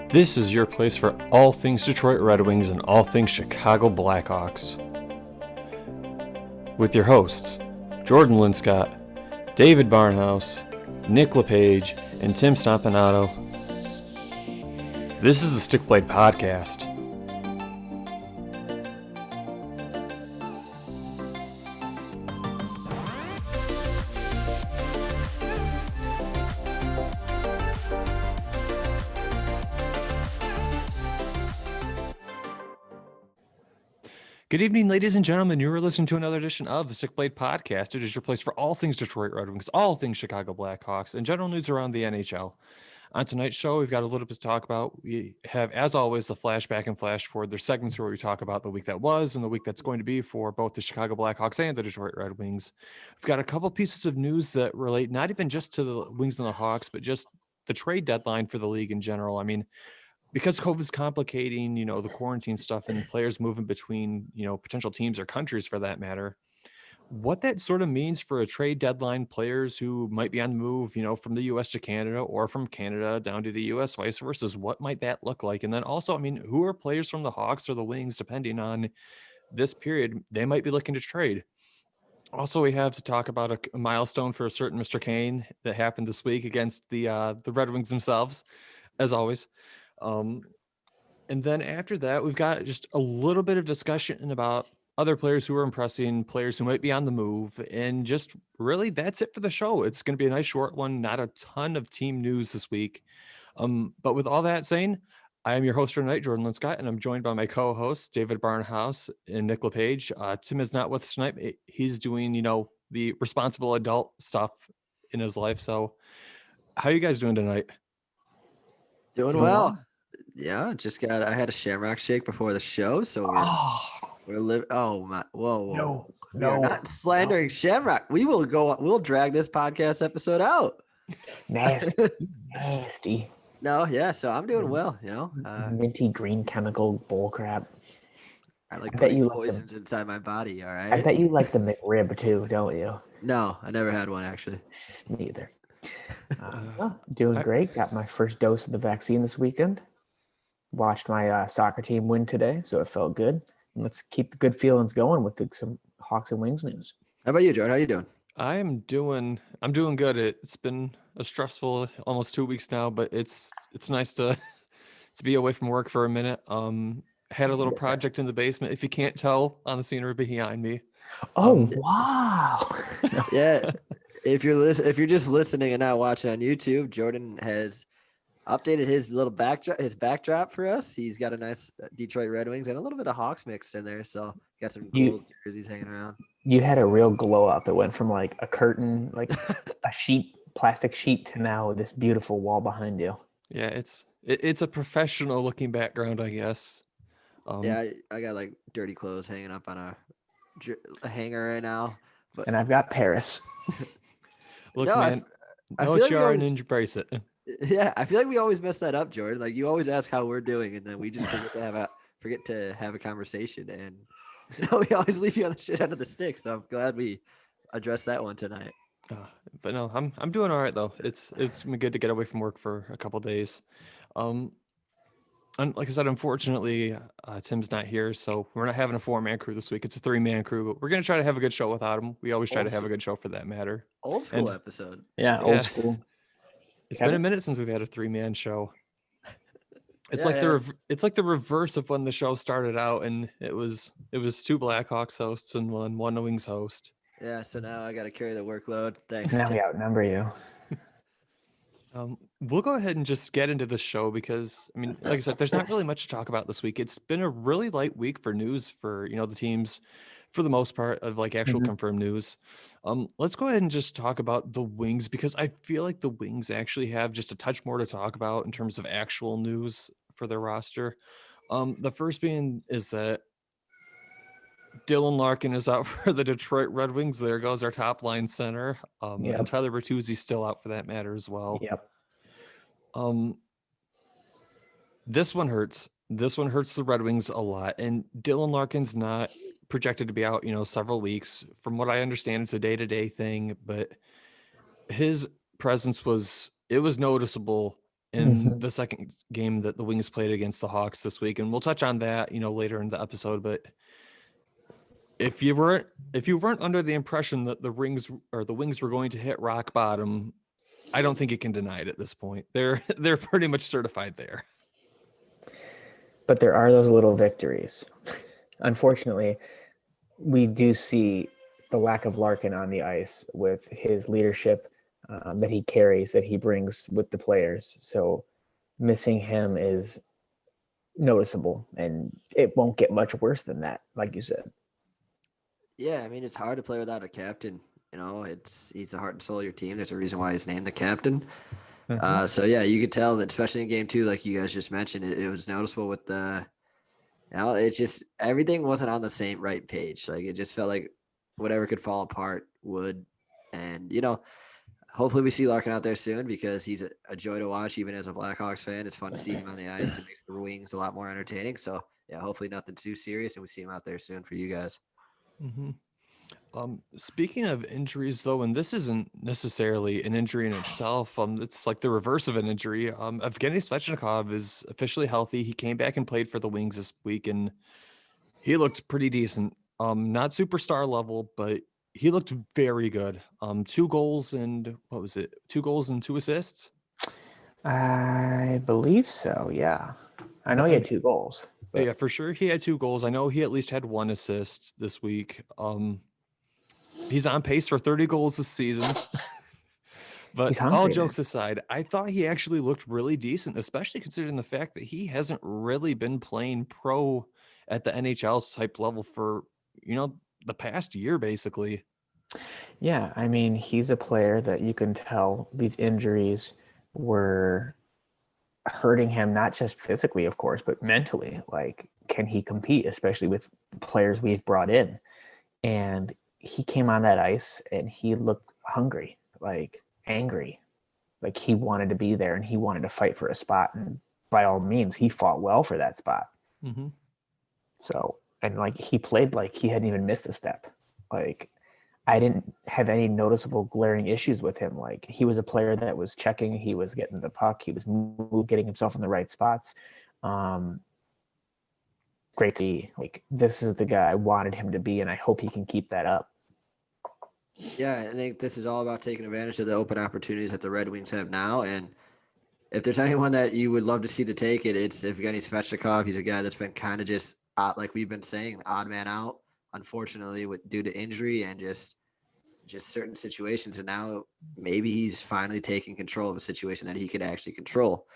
This is your place for all things Detroit Red Wings and all things Chicago Blackhawks. With your hosts, Jordan Linscott, David Barnhouse, Nick LePage, and Tim Stompanato. This is the Stick Blade Podcast. Good evening, ladies and gentlemen. You are listening to another edition of the Stick Blade Podcast. It is your place for all things Detroit Red Wings, all things Chicago Blackhawks, and general news around the NHL. On tonight's show, we've got a little bit to talk about. We have, as always, the flashback and flash forward. There's segments where we talk about the week that was and the week that's going to be for both the Chicago Blackhawks and the Detroit Red Wings. We've got a couple pieces of news that relate not even just to the Wings and the Hawks, but just the trade deadline for the league in general. I mean, because COVID's complicating, the quarantine stuff and players moving between, potential teams or countries for that matter, what that sort of means for a trade deadline, players who might be on the move, from the U.S. to Canada or from Canada down to the U.S., vice versa, what might that look like? And then also, who are players from the Hawks or the Wings, depending on this period, they might be looking to trade. Also, we have to talk about a milestone for a certain Mr. Kane that happened this week against the Red Wings themselves, as always. And then after that, we've got just a little bit of discussion about other players who are impressing, players who might be on the move, and just really that's it for the show. It's going to be a nice short one, not a ton of team news this week. But with all that saying, I am your host for tonight, Jordan Linscott, and I'm joined by my co-hosts, David Barnhouse and Nick LePage. Tim is not with us tonight. He's doing, the responsible adult stuff in his life. So how are you guys doing tonight? Doing well. Yeah, I had a Shamrock Shake before the show, so we're living. Oh my! Whoa! We are not slandering Shamrock. We'll drag this podcast episode out. Nasty. No, yeah. So I'm doing well. Minty green chemical bull crap. I like putting poisons inside my body. All right. I bet you like the McRib too, don't you? No, I never had one actually. Neither. Doing great. Got my first dose of the vaccine this weekend. Watched my soccer team win today, so it felt good. And let's keep the good feelings going with some Hawks and Wings news. How about you, Jordan? How you doing? I'm doing good. It's been a stressful almost 2 weeks now, but it's nice to be away from work for a minute. Had a little project in the basement, if you can't tell on the scenery behind me. Oh wow. Yeah. If you're just listening and not watching on YouTube, Jordan has updated his little backdrop for us. He's got a nice Detroit Red Wings and a little bit of Hawks mixed in there. So got some cool jerseys hanging around. You had a real glow up. It went from like a curtain, like a plastic sheet, to now this beautiful wall behind you. Yeah, it's a professional looking background, I guess. I got like dirty clothes hanging up on a hanger right now. And I've got Paris. Look, man, know what you are and embrace it. Yeah, I feel like we always mess that up, Jordan. Like you always ask how we're doing, and then we just forget to have a conversation, and we always leave you on the shit end of the stick. So I'm glad we addressed that one tonight. But no, I'm doing all right though. It's been good to get away from work for a couple days. And like I said, unfortunately, Tim's not here, so we're not having a 4-man crew this week. It's a 3-man crew, but we're going to try to have a good show without him. We always try to have a good show for that matter. Old school episode. Yeah, old school. It's been a minute since we've had a 3-man show. It's it's like the reverse of when the show started out, and it was 2 Blackhawks hosts and one Wings host. Yeah, so now I got to carry the workload. Thanks. Now we outnumber you. We'll go ahead and just get into the show because, like I said, there's not really much to talk about this week. It's been a really light week for news for, the teams for the most part of like actual confirmed news. Let's go ahead and just talk about the Wings because I feel like the Wings actually have just a touch more to talk about in terms of actual news for their roster. The first being is that Dylan Larkin is out for the Detroit Red Wings. There goes our top line center. And Tyler Bertuzzi's still out for that matter as well. Yep. This one hurts. This one hurts the Red Wings a lot. And Dylan Larkin's not projected to be out, several weeks. From what I understand, it's a day-to-day thing, but his presence was noticeable in the second game that the Wings played against the Hawks this week. And we'll touch on that, later in the episode. But if you weren't under the impression that the Wings were going to hit rock bottom, I don't think you can deny it at this point. They're pretty much certified there. But there are those little victories. Unfortunately, we do see the lack of Larkin on the ice with his leadership that he carries, that he brings with the players. So missing him is noticeable, and it won't get much worse than that, like you said. Yeah, I mean, it's hard to play without a captain. He's the heart and soul of your team. There's a reason why he's named the captain. So yeah, you could tell that, especially in game 2, like you guys just mentioned, it was noticeable with it's just everything wasn't on the same right page. Like it just felt like whatever could fall apart would. And hopefully we see Larkin out there soon, because he's a joy to watch. Even as a Blackhawks fan, it's fun to see him on the ice. It makes the Wings a lot more entertaining. So yeah, hopefully nothing too serious, and we see him out there soon for you guys. Mm-hmm. Speaking of injuries, though, and this isn't necessarily an injury in itself, it's like the reverse of an injury. Evgeny Svechnikov is officially healthy. He came back and played for the Wings this week, and he looked pretty decent. Not superstar level, but he looked very good. 2 goals and 2 goals and 2 assists? I believe so, yeah. I know he had 2 goals. But... Yeah, for sure he had 2 goals. I know he at least had 1 assist this week. He's on pace for 30 goals this season. But all jokes aside, I thought he actually looked really decent, especially considering the fact that he hasn't really been playing pro at the NHL type level for, the past year, basically. Yeah, I mean, he's a player that you can tell these injuries were hurting him, not just physically, of course, but mentally. Like, can he compete, especially with players we've brought in? And he came on that ice and he looked hungry, like angry, like he wanted to be there and he wanted to fight for a spot. And by all means, he fought well for that spot. Mm-hmm. So, and like he played like he hadn't even missed a step. Like, I didn't have any noticeable glaring issues with him. Like, he was a player that was checking, he was getting the puck, he was getting himself in the right spots. Great to see. Like, this is the guy I wanted him to be, and I hope he can keep that up. Yeah, I think this is all about taking advantage of the open opportunities that the Red Wings have now. And if there's anyone that you would love to see to take it, it's Evgeny Svechnikov. He's a guy that's been kind of just, like we've been saying, the odd man out, unfortunately, due to injury and just certain situations. And now maybe he's finally taking control of a situation that he can actually control.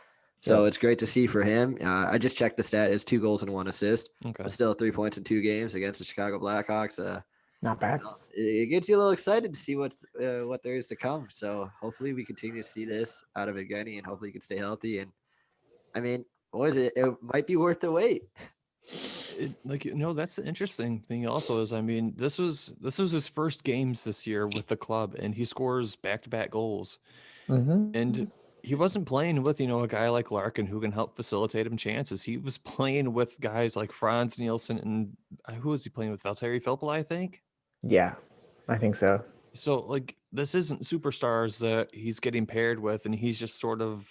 So It's great to see for him. I just checked the stat. It's 2 goals and 1 assist. Okay. But still 3 points in 2 games against the Chicago Blackhawks. Not bad. It gets you a little excited to see what there is to come. So hopefully we continue to see this out of Evgeny, and hopefully he can stay healthy. And I mean, boys, it might be worth the wait. That's the interesting thing also is, I mean, this was his first games this year with the club, and he scores back-to-back goals. Mm-hmm. And he wasn't playing with, a guy like Larkin who can help facilitate him chances. He was playing with guys like Franz Nielsen and who was he playing with? Valtteri Filppula, I think. Yeah, I think so. So, like, this isn't superstars that he's getting paired with, and he's just sort of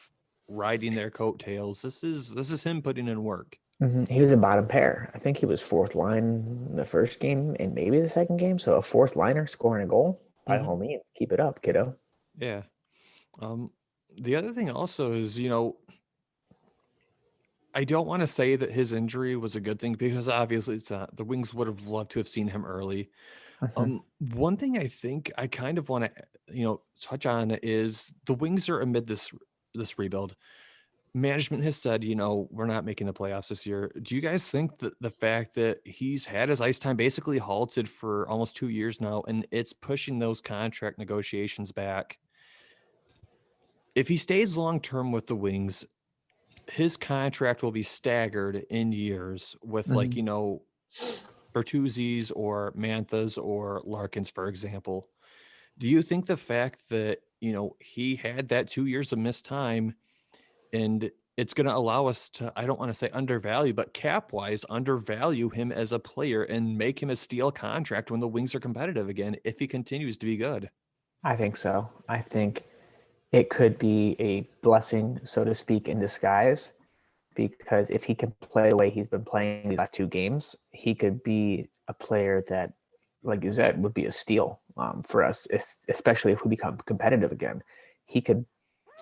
riding their coattails. This is him putting in work. Mm-hmm. He was a bottom pair. I think he was 4th line in the first game and maybe the second game. So a 4th liner scoring a goal, by all means, keep it up, kiddo. Yeah. The other thing also is, I don't want to say that his injury was a good thing, because obviously it's not. The Wings would have loved to have seen him early. One thing I think I kind of want to, touch on is the Wings are amid this rebuild. Management has said, we're not making the playoffs this year. Do you guys think that the fact that he's had his ice time basically halted for almost 2 years now, and it's pushing those contract negotiations back, if he stays long-term with the Wings, his contract will be staggered in years with Bertuzzi's or Mantha's or Larkin's, for example. Do you think the fact that, he had that 2 years of missed time, and it's going to allow us to, I don't want to say undervalue, but cap-wise undervalue him as a player and make him a steal contract when the Wings are competitive again if he continues to be good? I think so. I think it could be a blessing, so to speak, in disguise. Because if he can play the way he's been playing these last 2 games, he could be a player that, like you said, would be a steal for us, especially if we become competitive again. He could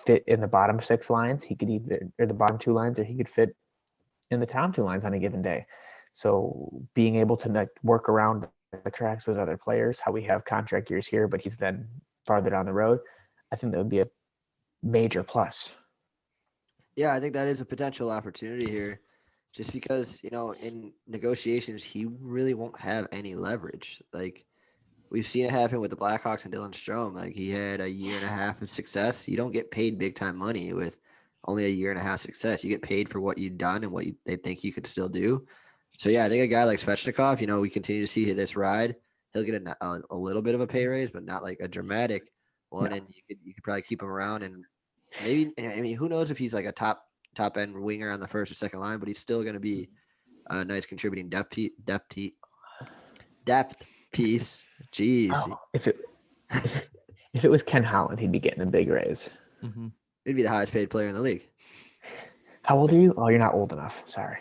fit in the bottom 6 lines. He could either, or the bottom 2 lines, or he could fit in the top 2 lines on a given day. So being able to like work around the tracks with other players, how we have contract years here, but he's then farther down the road, I think that would be a major plus. Yeah, I think that is a potential opportunity here, just because in negotiations he really won't have any leverage. Like we've seen it happen with the Blackhawks and Dylan Strome. Like he had a year and a half of success. You don't get paid big time money with only a year and a half success. You get paid for what you've done and what they think you could still do. So yeah, I think a guy like Svechnikov, we continue to see this ride. He'll get a little bit of a pay raise, but not like a dramatic one. No. And you could probably keep him around, and maybe, I mean, who knows if he's like a top end winger on the first or second line, but he's still going to be a nice contributing depth piece. Jeez, Oh, if it was Ken Holland, he'd be getting a big raise. Mm-hmm. he'd be the highest paid player in the league. How old are you? Oh, you're not old enough. Sorry.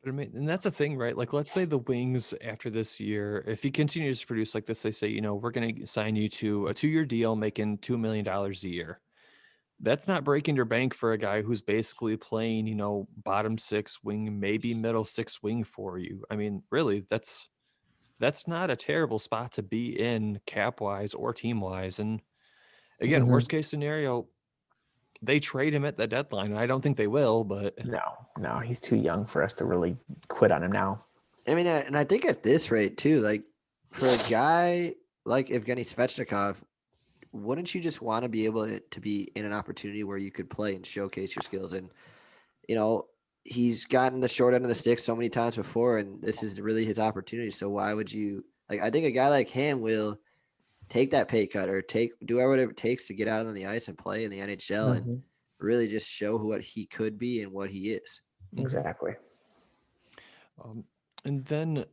But I mean, and that's the thing, right? Like, let's say the Wings after this year, if he continues to produce like this, they say, we're going to sign you to a 2-year deal, making $2 million a year. That's not breaking your bank for a guy who's basically playing, bottom 6 wing, maybe middle 6 wing for you. I mean, really, that's not a terrible spot to be in cap wise or team wise. And again, worst case scenario, they trade him at the deadline. I don't think they will, but No, he's too young for us to really quit on him now. I mean, and I think at this rate too, like for a guy like Evgeny Svechnikov, wouldn't you just want to be able to be in an opportunity where you could play and showcase your skills? And he's gotten the short end of the stick so many times before, and this is really his opportunity. So why would you like? I think a guy like him will take that pay cut or do whatever it takes to get out on the ice and play in the NHL and really just show what he could be and what he is. Exactly. And then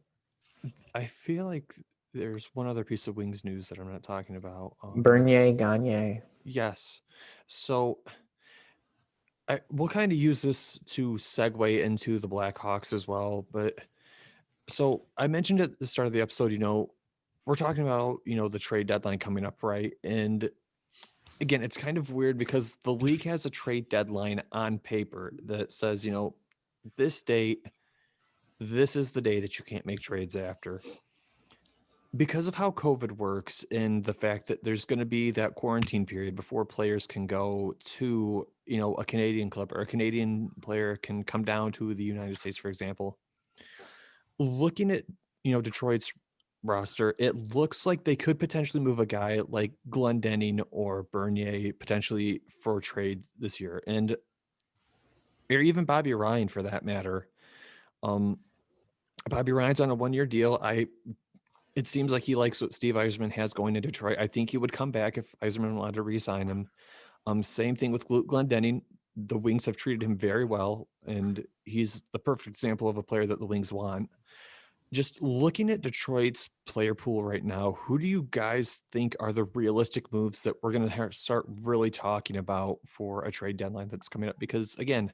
I feel like there's one other piece of Wings news that I'm not talking about. Bernier, Gagne. Yes. So we'll kind of use this to segue into the Blackhawks as well. But so I mentioned at the start of the episode, we're talking about, the trade deadline coming up, right? And again, it's kind of weird because the league has a trade deadline on paper that says, this date, this is the day that you can't make trades after. Because of how COVID works and the fact that there's going to be that quarantine period before players can go to, a Canadian club, or a Canadian player can come down to the United States, for example. Looking at, Detroit's roster, it looks like they could potentially move a guy like Glendening or Bernier potentially for trade this year. And or even Bobby Ryan for that matter. Bobby Ryan's on a 1-year deal. It seems like he likes what Steve Yzerman has going to Detroit. I think he would come back if Yzerman wanted to re-sign him. Same thing with Glendening. The Wings have treated him very well, and he's the perfect example of a player that the Wings want. Just looking at Detroit's player pool right now, who do you guys think are the realistic moves that we're going to start really talking about for a trade deadline that's coming up? Because again,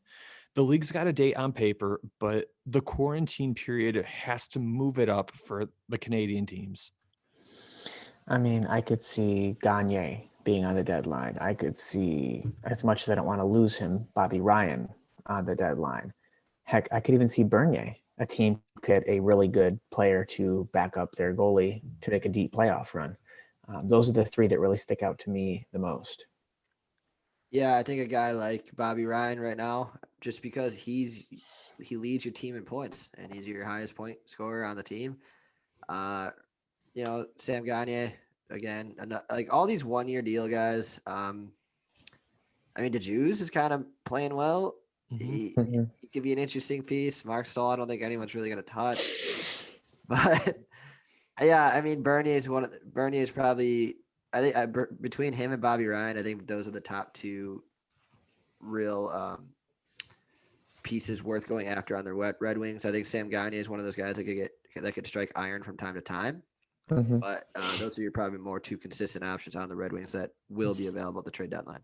the league's got a date on paper, but the quarantine period has to move it up for the Canadian teams. I mean, I could see Gagne being on the deadline. I could see, as much as I don't want to lose him, Bobby Ryan on the deadline. Heck, I could even see Bernier. A team could get a really good player to back up their goalie to make a deep playoff run. Those are the 3 that really stick out to me the most. Yeah, I think a guy like Bobby Ryan right now, just because he leads your team in points and he's your highest point scorer on the team. Sam Gagne again, like all these 1-year deal guys. I mean, DeJews is kind of playing well. He could be an interesting piece. Mark Stahl, I don't think anyone's really going to touch. But yeah, I mean, Bernier is probably, I think between him and Bobby Ryan, I think those are the top 2 real pieces worth going after on their Red Wings. I think Sam Gagne is one of those guys that could strike iron from time to time. Mhm. But those are your probably more two consistent options on the Red Wings that will be available at the trade deadline.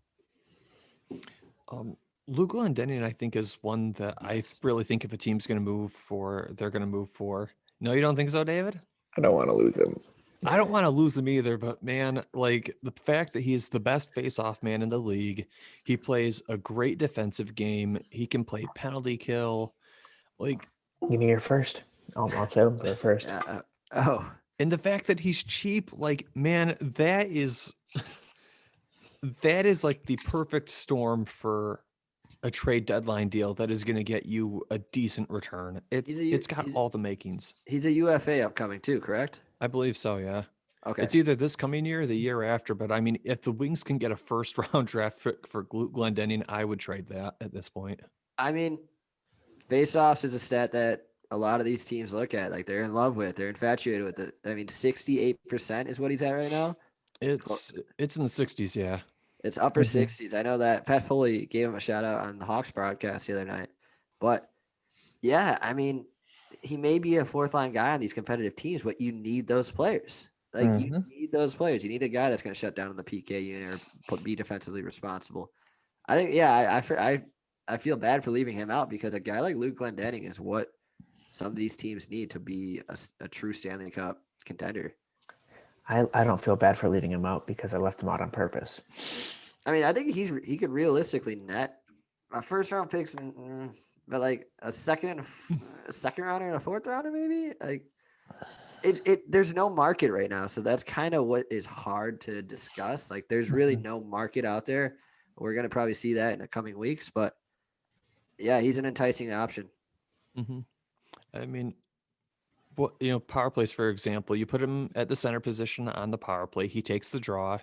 Luke Glendening, I think, is one that I really think if a team's going to move for, they're going to move for. No, you don't think so, David? I don't want to lose him. I don't want to lose him either, but man, like the fact that he's the best face-off man in the league, he plays a great defensive game. He can play penalty kill, like, Give me your first. I'll sell him for first. and the fact that he's cheap, like, man, that is like the perfect storm for a trade deadline deal that is going to get you a decent return. It's got all the makings. He's a UFA upcoming too, correct? I believe so, yeah. Okay. It's either this coming year or the year after, but I mean, if the Wings can get a first round draft for Glendening, I would trade that at this point. I mean, face-offs is a stat that a lot of these teams look at. Like, they're in love with, they're infatuated with it. I mean, 68% is what he's at right now. It's in the 60s, yeah. It's upper 60s. I know that Pat Foley gave him a shout out on the Hawks broadcast the other night. But yeah, I mean, he may be a fourth line guy on these competitive teams, but you need those players. Like, you need those players. You need a guy that's going to shut down in the PK unit or be defensively responsible. I think, yeah, I feel bad for leaving him out because a guy like Luke Glendening is what some of these teams need to be a true Stanley Cup contender. I don't feel bad for leaving him out because I left him out on purpose. I mean, I think he could realistically net a first round picks, but like a second rounder and a fourth rounder maybe. Like there's no market right now, so that's kind of what is hard to discuss. Like there's really no market out there. We're gonna probably see that in the coming weeks, but yeah, he's an enticing option. Mm-hmm. I mean, power plays, for example, you put him at the center position on the power play. He takes the draw.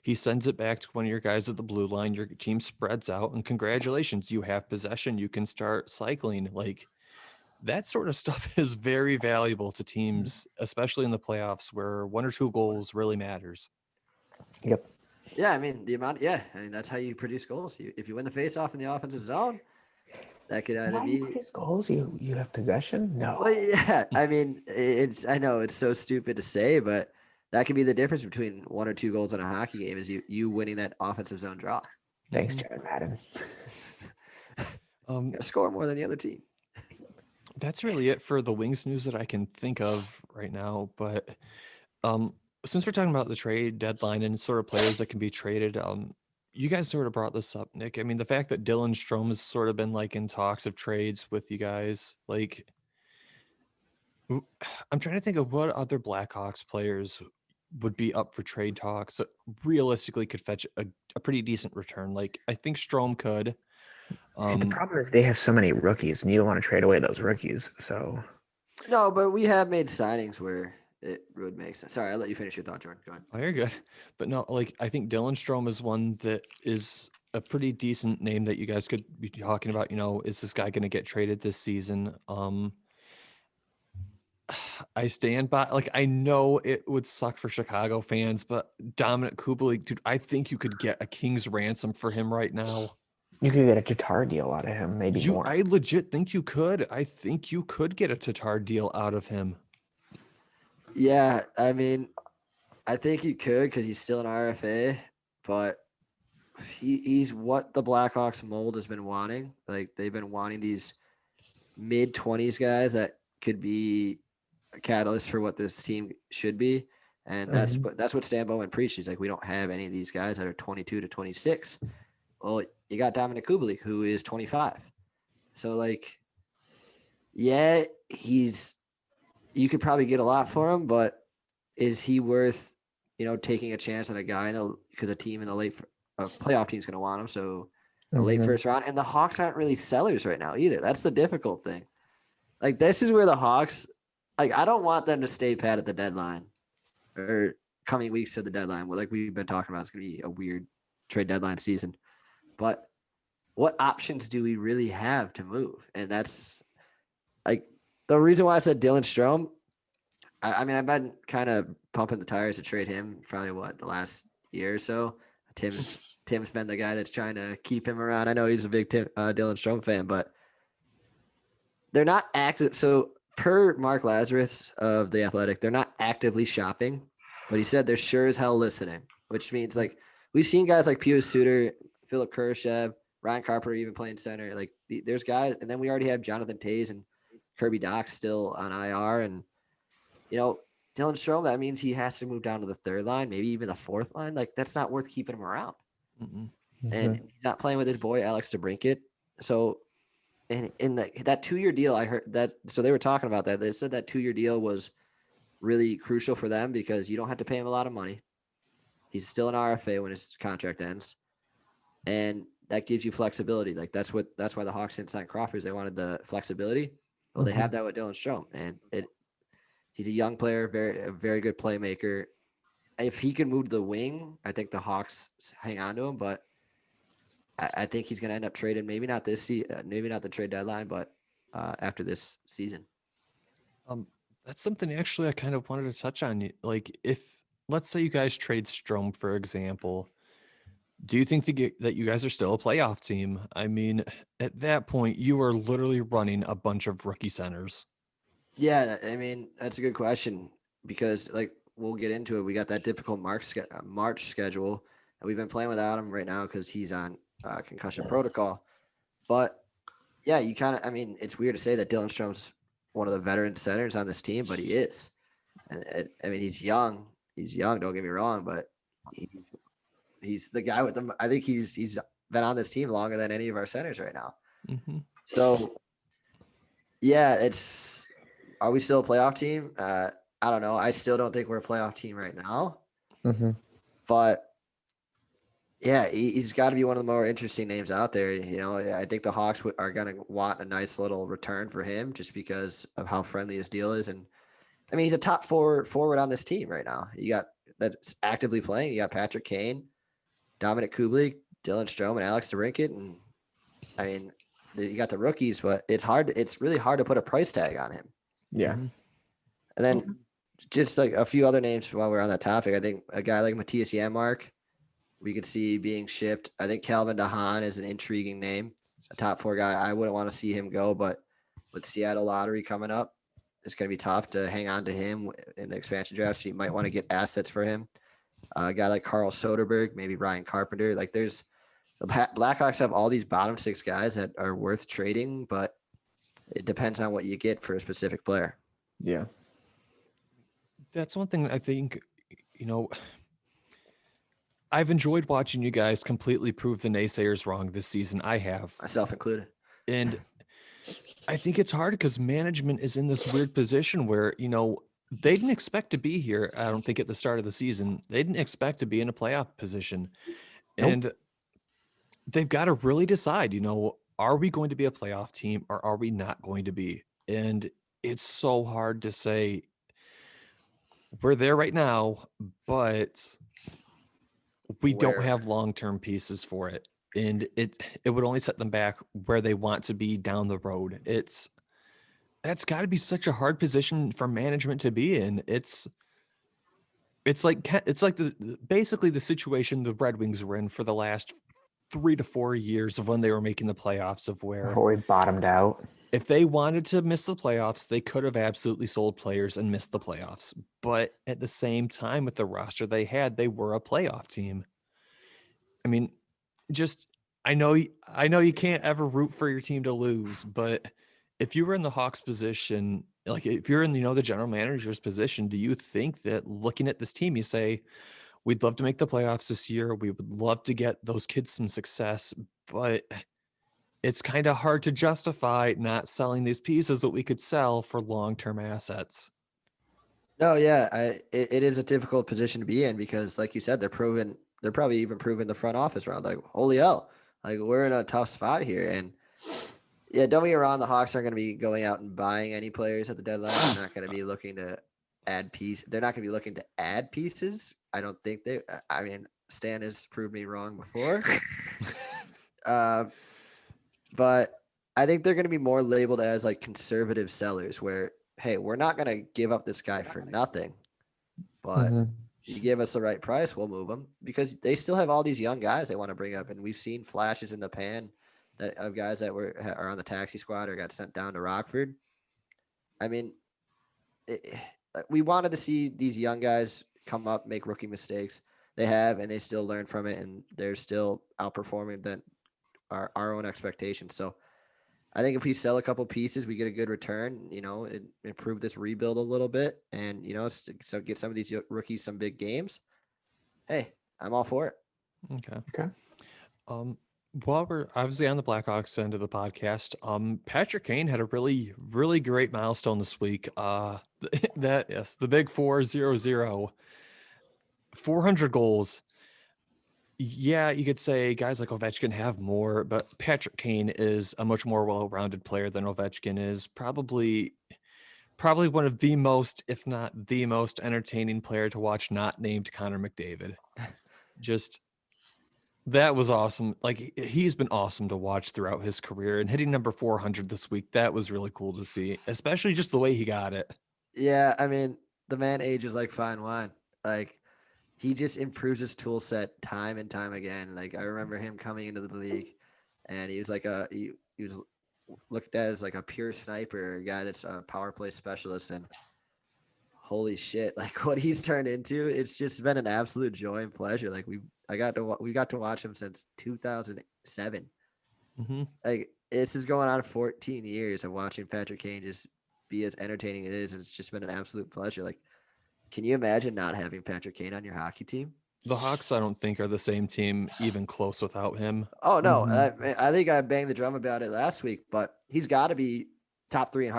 He sends it back to one of your guys at the blue line. Your team spreads out, and congratulations, you have possession. You can start cycling. Like, that sort of stuff is very valuable to teams, especially in the playoffs where 1 or 2 goals really matters. Yep. Yeah, I mean, that's how you produce goals. If you win the faceoff in the offensive zone, that could either be produce goals. You have possession. No. Well, yeah, I mean, I know it's so stupid to say, but that could be the difference between 1 or 2 goals in a hockey game is you winning that offensive zone draw. Thanks, Chad Madden. Score more than the other team. That's really it for the Wings news that I can think of right now. But since we're talking about the trade deadline and sort of players that can be traded, you guys sort of brought this up, Nick. I mean, the fact that Dylan Strome has sort of been like in talks of trades with you guys, like, I'm trying to think of what other Blackhawks players would be up for trade talks that realistically could fetch a pretty decent return. Like, I think Strome could. The problem is they have so many rookies, and you don't want to trade away those rookies. So no, but we have made signings where it would make sense. Sorry, I'll let you finish your thought, Jordan. Go ahead. Oh, you're good. But no, like, I think Dylan Strome is one that is a pretty decent name that you guys could be talking about. Is this guy going to get traded this season? I stand by, like, I know it would suck for Chicago fans, but Dominic Kubalik, dude, I think you could get a king's ransom for him right now. You could get a Tatar deal out of him, maybe more. I legit think you could. I think you could get a Tatar deal out of him. Yeah, I mean, I think you could because he's still an RFA, but he's what the Blackhawks mold has been wanting. Like, they've been wanting these mid-20s guys that could be a catalyst for what this team should be. And that's what Stan Bowman preached. He's like, we don't have any of these guys that are 22 to 26. Well, you got Dominic Kubalik, who is 25. So, like, yeah, you could probably get a lot for him, but is he worth, taking a chance on a guy because a team in the playoff team's going to want him. So the late first round, and the Hawks aren't really sellers right now either. That's the difficult thing. Like, this is where the Hawks, like, I don't want them to stay pat at the deadline or coming weeks to the deadline. Like we've been talking about, it's going to be a weird trade deadline season. But what options do we really have to move? And that's like the reason why I said Dylan Strome. I mean, I've been kind of pumping the tires to trade him probably the last year or so. Tim's been the guy that's trying to keep him around. I know he's a big Dylan Strome fan, but they're not active. So per Mark Lazarus of The Athletic, they're not actively shopping, but he said they're sure as hell listening, which means like we've seen guys like Pius Suter, Philip Kurashev, Ryan Carpenter even playing center. Like there's guys, and then we already have Jonathan Toews and Kirby Doc still on IR, and Dylan Strome. That means he has to move down to the third line, maybe even the fourth line. Like that's not worth keeping him around. And he's not playing with his boy Alex DeBrincat. So, and in that 2-year deal, I heard that. So they were talking about that. They said that 2-year deal was really crucial for them because you don't have to pay him a lot of money. He's still an RFA when his contract ends, and that gives you flexibility. Like that's why the Hawks didn't sign Crawford. They wanted the flexibility. Well, they have that with Dylan Strome, and he's a young player, a very good playmaker. If he can move to the wing, I think the Hawks hang on to him, but I think he's going to end up traded. Maybe not this season, maybe not the trade deadline, but after this season. That's something actually I kind of wanted to touch on. Like, if let's say you guys trade Strome, for example, do you think that you guys are still a playoff team? I mean, at that point, you are literally running a bunch of rookie centers. Yeah, I mean that's a good question because like we'll get into it. We got that difficult March schedule, and we've been playing without him right now because he's on concussion protocol. But yeah, you kind of. I mean, it's weird to say that Dylan Strome's one of the veteran centers on this team, but he is. And I mean, he's young. He's young. Don't get me wrong, but he's the guy with them. I think he's been on this team longer than any of our centers right now. So yeah, are we still a playoff team? I don't know. I still don't think we're a playoff team right now. But yeah, he's got to be one of the more interesting names out there. I think the Hawks are going to want a nice little return for him just because of how friendly his deal is. And I mean, he's a top forward on this team right now. You got that's actively playing. You got Patrick Kane, Dominic Kubalik, Dylan Strome, and Alex DeBrincat. And I mean, you got the rookies, but it's really hard to put a price tag on him. Yeah. And then just like a few other names while we're on that topic, I think a guy like Matthias Janmark, we could see being shipped. I think Calvin DeHaan is an intriguing name, a top 4 guy. I wouldn't want to see him go, but with Seattle lottery coming up, it's going to be tough to hang on to him in the expansion draft. So you might want to get assets for him. A guy like Carl Soderberg, maybe Ryan Carpenter. Like the Blackhawks have all these bottom 6 guys that are worth trading, but it depends on what you get for a specific player. Yeah. That's one thing I think, I've enjoyed watching you guys completely prove the naysayers wrong this season. I have. Myself included. And I think it's hard because management is in this weird position where, they didn't expect to be here. I don't think at the start of the season, they didn't expect to be in a playoff position. Nope. And they've got to really decide, are we going to be a playoff team or are we not going to be? And it's so hard to say we're there right now, but we don't have long-term pieces for it. And it would only set them back where they want to be down the road. That's got to be such a hard position for management to be in. It's like basically the situation the Red Wings were in for the last 3 to 4 years of when they were making the playoffs, of where we bottomed out. If they wanted to miss the playoffs, they could have absolutely sold players and missed the playoffs. But at the same time, with the roster they had, they were a playoff team. I mean, I know you can't ever root for your team to lose, but if you were in the Hawks position, like if you're in, the general manager's position, do you think that looking at this team, you say, we'd love to make the playoffs this year. We would love to get those kids some success, but it's kind of hard to justify not selling these pieces that we could sell for long-term assets. No, yeah, it is a difficult position to be in because, like you said, they're probably even proving the front office around. Like, holy hell, like we're in a tough spot here. And yeah, don't get me wrong, the Hawks aren't going to be going out and buying any players at the deadline. They're not going to be looking to add pieces. They're not going to be looking to add pieces. I don't think they. I mean, Stan has proved me wrong before. But I think they're going to be more labeled as like conservative sellers where, hey, we're not going to give up this guy for nothing, but you give us the right price, we'll move him because they still have all these young guys they want to bring up. And we've seen flashes in the pan of guys that are on the taxi squad or got sent down to Rockford. I mean, we wanted to see these young guys come up, make rookie mistakes. They have, and they still learn from it, and they're still outperforming than our own expectations. So I think if we sell a couple pieces, we get a good return. Improve this rebuild a little bit, and so get some of these rookies some big games. Hey, I'm all for it. Okay. Okay. While we're obviously on the Blackhawks end of the podcast, Patrick Kane had a really, really great milestone this week. The big 400, 400 goals. Yeah, you could say guys like Ovechkin have more, but Patrick Kane is a much more well-rounded player than Ovechkin is. Probably one of the most, if not the most entertaining player to watch, not named Connor McDavid. Just that was awesome. Like he's been awesome to watch throughout his career, and hitting number 400 this week, that was really cool to see, especially just the way he got it. Yeah, I mean, the man ages like fine wine. Like he just improves his tool set time and time again. Like I remember him coming into the league, and he was like he was looked at as like a pure sniper, a guy that's a power play specialist, and holy shit, like what he's turned into, it's just been an absolute joy and pleasure. Like we got to watch him since 2007. Mm-hmm. Like this is going on 14 years of watching Patrick Kane just be as entertaining as it is, and it's just been an absolute pleasure. Like, can you imagine not having Patrick Kane on your hockey team? The Hawks, I don't think, are the same team even close without him. Oh no, Mhm. I think I banged the drum about it last week, but he's got to be top three in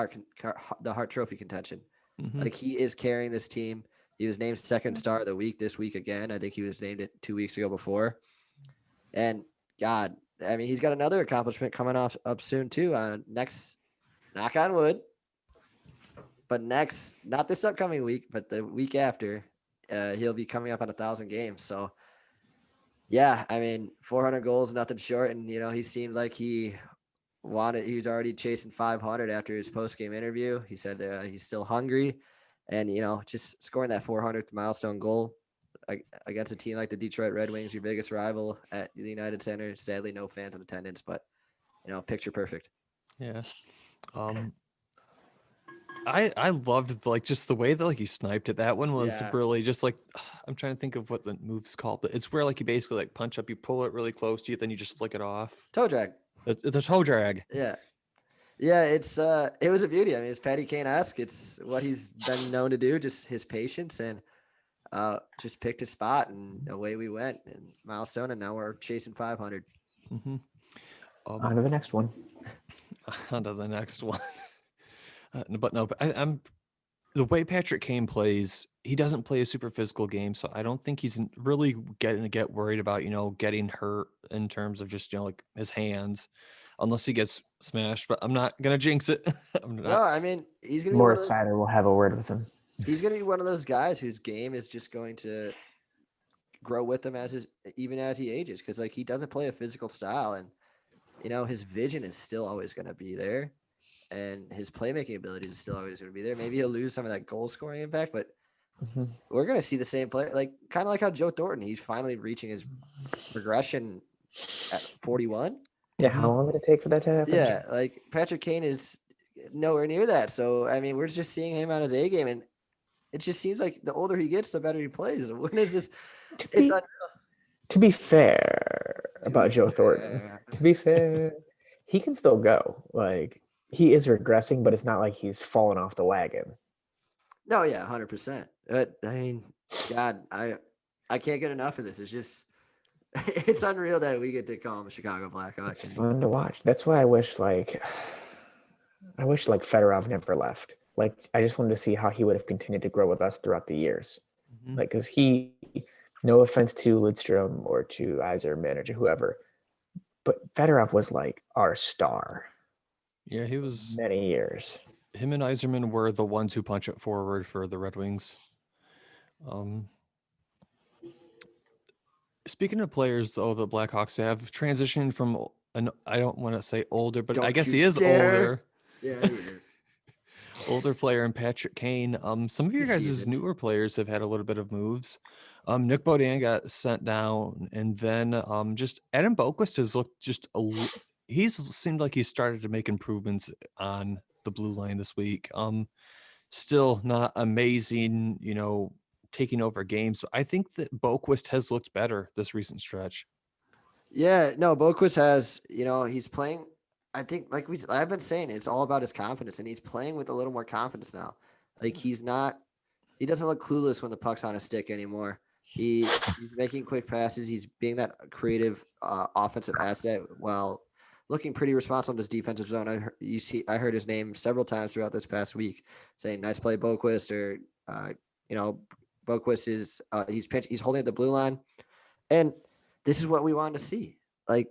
the Hart Trophy contention. Mm-hmm. Like he is carrying this team. He was named second star of the week this week again. I think he was named it 2 weeks ago before. And God, I mean, he's got another accomplishment coming up soon too. Next, knock on wood, but next, not this upcoming week, but the week after, he'll be coming up on 1,000 games. So yeah, I mean, 400 goals, nothing short, and he seemed like he was already chasing 500 after his post-game interview. He said he's still hungry, and just scoring that 400th milestone goal against a team like the Detroit Red Wings, your biggest rival at the United Center. Sadly, no fans in attendance, but picture perfect. Yeah. I loved like just the way that like he sniped it. That one was Yeah. really just like I'm trying to think of what the move's called, but it's where like you basically like punch up, you pull it really close to you, then you just flick it off. Toe drag. It's a toe drag. Yeah. Yeah, it was a beauty. I mean, it's Patty Kane-esque. It's what he's been known to do, just his patience and just picked a spot and away we went and milestone, and now we're chasing 500. Mm-hmm. On to the next one. On to the next one. But I'm the way Patrick Kane plays. He doesn't play a super physical game, so I don't think he's really getting to get worried about getting hurt in terms of just like his hands, unless he gets smashed. But I'm not gonna jinx it. I'm No, not. I mean he's gonna be one of Morris those. Sider will have a word with him. He's gonna be one of those guys whose game is just going to grow with him even as he ages, because like he doesn't play a physical style, and his vision is still always going to be there, and his playmaking ability is still always going to be there. Maybe he'll lose some of that goal scoring impact, but we're going to see the same play, like kind of like how Joe Thornton, he's finally reaching his progression at 41. Yeah, how long did it take for that to happen? Yeah, like Patrick Kane is nowhere near that. So I mean, we're just seeing him on his A game, and it just seems like the older he gets, the better he plays. When is this? To be fair about Joe Thornton, to be fair, he can still go. Like he is regressing, but it's not like he's fallen off the wagon. No, yeah, 100%. I mean, God, I can't get enough of this. It's just, it's unreal that we get to call him a Chicago Blackhawks. It's fun to watch. That's why I wish like Fedorov never left. Like I just wanted to see how he would have continued to grow with us throughout the years. Mhm. Like, because he, no offense to Lidstrom or to Yzerman or to whoever, but Fedorov was like our star. Yeah, he was. Many years. Him and Yzerman were the ones who punch it forward for the Red Wings. Speaking of players, though, the Blackhawks have transitioned from I don't want to say older, but I guess he is older. Yeah, he is. Older player in Patrick Kane. Some of your guys' newer players have had a little bit of moves. Nick Beaudin got sent down, and then just Adam Boquist has looked he's seemed like he's started to make improvements on the blue line this week. Still not amazing, taking over games. I think that Boquist has looked better this recent stretch. Yeah, no, Boquist has, he's playing. I think, like I've been saying, it's all about his confidence, and he's playing with a little more confidence now. Like he doesn't look clueless when the puck's on his stick anymore. He's making quick passes. He's being that creative offensive asset while looking pretty responsible in his defensive zone. I heard his name several times throughout this past week, saying "Nice play, Boquist," or Boquist is he's holding at the blue line, and this is what we wanted to see. Like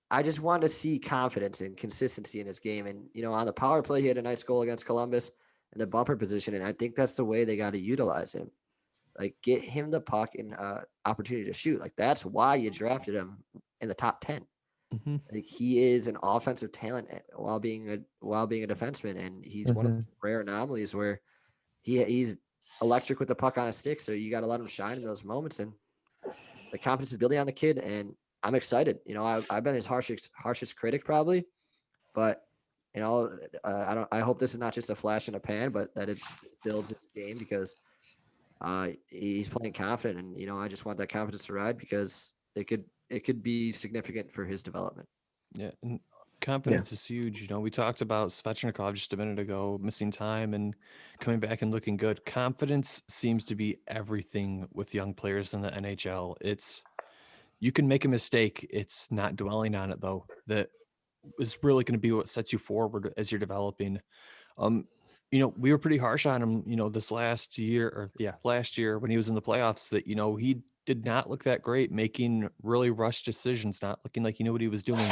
I just wanted to see confidence and consistency in his game. And, on the power play, he had a nice goal against Columbus in the bumper position. And I think that's the way they got to utilize him. Like, get him the puck and opportunity to shoot. Like, that's why you drafted him in the top 10. Mm-hmm. Like, he is an offensive talent while being a defenseman. And he's one of the rare anomalies where he's electric with the puck on his stick. So you got to let him shine in those moments. And the confidence is building on the kid. And I'm excited. I've been his harshest critic probably, but I hope this is not just a flash in a pan, but that it builds his game because he's playing confident, and I just want that confidence to ride because it could be significant for his development. Yeah, and confidence is huge. We talked about Svechnikov just a minute ago, missing time and coming back and looking good. Confidence seems to be everything with young players in the NHL. You can make a mistake. It's not dwelling on it, though. That is really going to be what sets you forward as you're developing. We were pretty harsh on him, this last year when he was in the playoffs that, he did not look that great, making really rushed decisions, not looking like he knew what he was doing.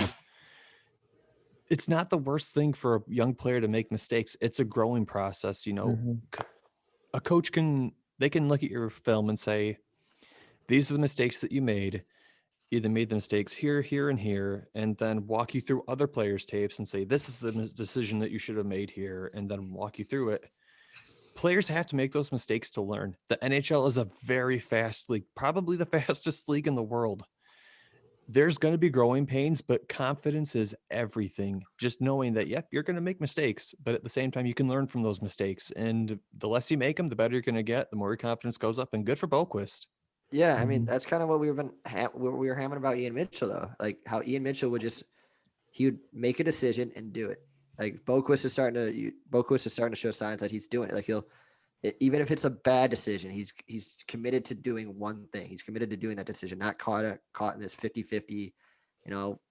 It's not the worst thing for a young player to make mistakes. It's a growing process. A coach can look at your film and say, these are the mistakes that you made. Either made the mistakes here, here, and here, and then walk you through other players' tapes and say, this is the decision that you should have made here, and then walk you through it. Players have to make those mistakes to learn. The NHL is a very fast league, probably the fastest league in the world. There's going to be growing pains, but confidence is everything. Just knowing that, yep, you're going to make mistakes, but at the same time, you can learn from those mistakes. And the less you make them, the better you're going to get, the more your confidence goes up, and good for Boquist. Yeah, I mean, that's kind of what we were hammering about Ian Mitchell, though. Like how Ian Mitchell he would make a decision and do it. Like Boquist is starting to show signs that he's doing it. Like even if it's a bad decision, he's committed to doing one thing. He's committed to doing that decision, not caught in this 50-50,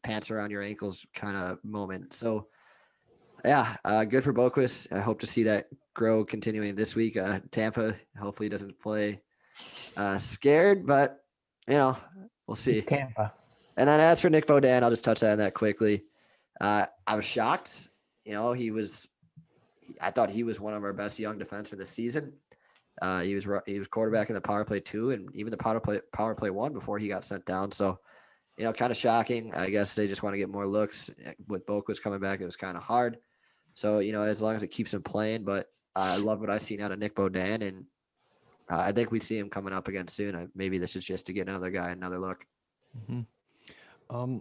pants around your ankles kind of moment. So yeah, good for Boquist. I hope to see that grow continuing this week. Tampa hopefully doesn't play scared, but we'll see. Tampa. And then as for Nick Beaudin, I'll just touch on that quickly. I was shocked. I thought he was one of our best young defensemen this season. He was quarterback in the power play 2 and even the power play 1 before he got sent down. So, kind of shocking. I guess they just want to get more looks. With Boquist coming back, it was kind of hard. So, as long as it keeps him playing, but I love what I've seen out of Nick Beaudin, and I think we see him coming up again soon. Maybe this is just to get another guy another look. Mm-hmm.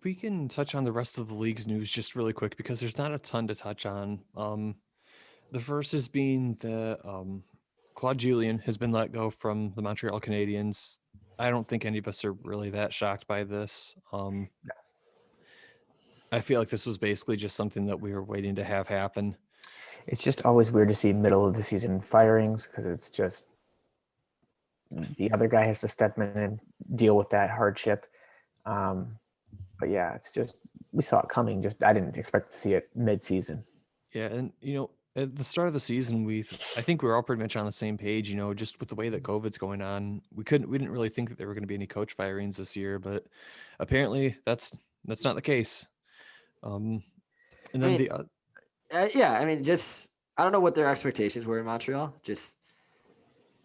We can touch on the rest of the league's news just really quick because there's not a ton to touch on. The first is being that Claude Julien has been let go from the Montreal Canadiens. I don't think any of us are really that shocked by this. I feel like this was basically just something that we were waiting to have happen. It's just always weird to see middle of the season firings because it's just the other guy has to step in and deal with that hardship. But yeah, it's just we saw it coming. I didn't expect to see it mid-season. Yeah, and at the start of the season, I think we were all pretty much on the same page. Just with the way that COVID's going on, we didn't really think that there were going to be any coach firings this year, but apparently that's not the case. And then I don't know what their expectations were in Montreal.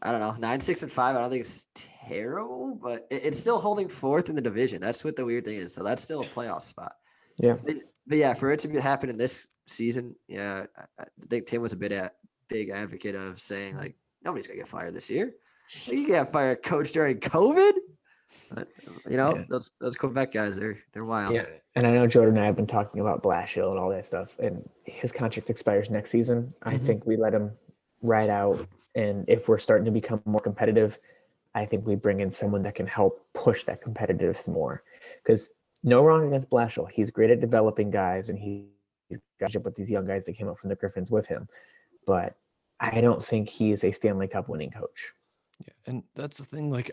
I don't know, 9-6-5. I don't think it's terrible, but it's still holding fourth in the division. That's what the weird thing is. So that's still a playoff spot. Yeah. But yeah, for it to happen in this season, yeah, I think Tim was a big advocate of saying like nobody's gonna get fired this year. You can't fire a coach during COVID. Yeah. those Quebec guys, they're wild. Yeah, and I know Jordan and I have been talking about Blashill and all that stuff, and his contract expires next season. I think we let him ride out, and if we're starting to become more competitive, I think we bring in someone that can help push that competitiveness more. Because no wrong against Blashill, he's great at developing guys, and he's got up with these young guys that came up from the Griffins with him. But I don't think he's a Stanley Cup winning coach. Yeah, and that's the thing. Like,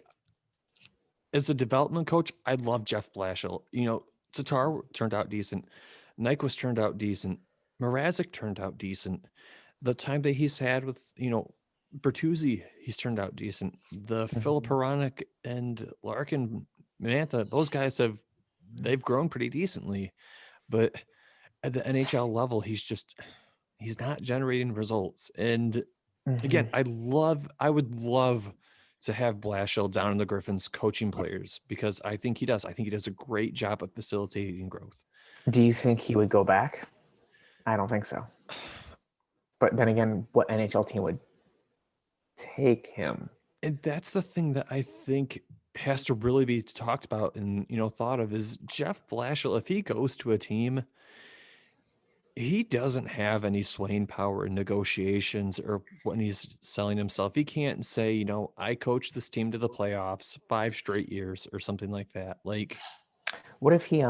as a development coach, I love Jeff Blashill. Tatar turned out decent. Nyquist turned out decent. Mrazek turned out decent. The time that he's had with, Bertuzzi, he's turned out decent. The Philip Hronek and Larkin, Mantha, those guys they've grown pretty decently. But at the NHL level, he's not generating results. And again, I would love to have Blashill down in the Griffins coaching players because I think he does. I think he does a great job of facilitating growth. Do you think he would go back? I don't think so. But then again, what NHL team would take him? And that's the thing that I think has to really be talked about and, thought of is Jeff Blashill. If he goes to a team, he doesn't have any swaying power in negotiations or when he's selling himself. He can't say, I coached this team to the playoffs 5 straight years or something like that. Like, what if he,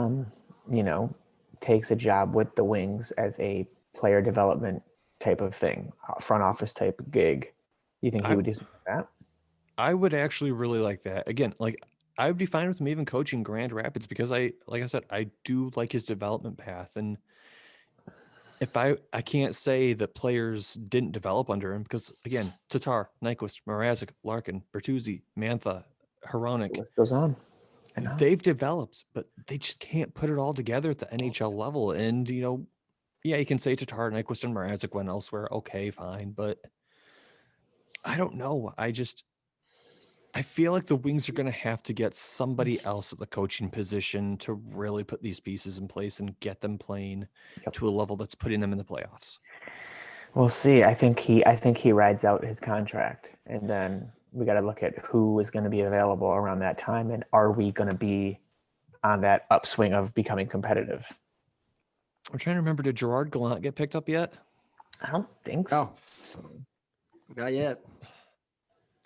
takes a job with the Wings as a player development type of thing, front office type gig? You think he would do something like that? I would actually really like that. Again, like I would be fine with him even coaching Grand Rapids because like I said, I do like his development path. And if I can't say that players didn't develop under him because again, Tatar, Nyquist, Mrazek, Larkin, Bertuzzi, Mantha, Hronek, The list goes on. they've developed, but they just can't put it all together at the NHL level. And yeah, you can say Tatar, Nyquist, and Mrazek went elsewhere. Okay, fine, but I don't know. I feel like the Wings are going to have to get somebody else at the coaching position to really put these pieces in place and get them playing to a level that's putting them in the playoffs. We'll see. I think he rides out his contract, and then we got to look at who is going to be available around that time, and are we going to be on that upswing of becoming competitive? I'm trying to remember, did Gerard Gallant get picked up yet? I don't think so. Not yet.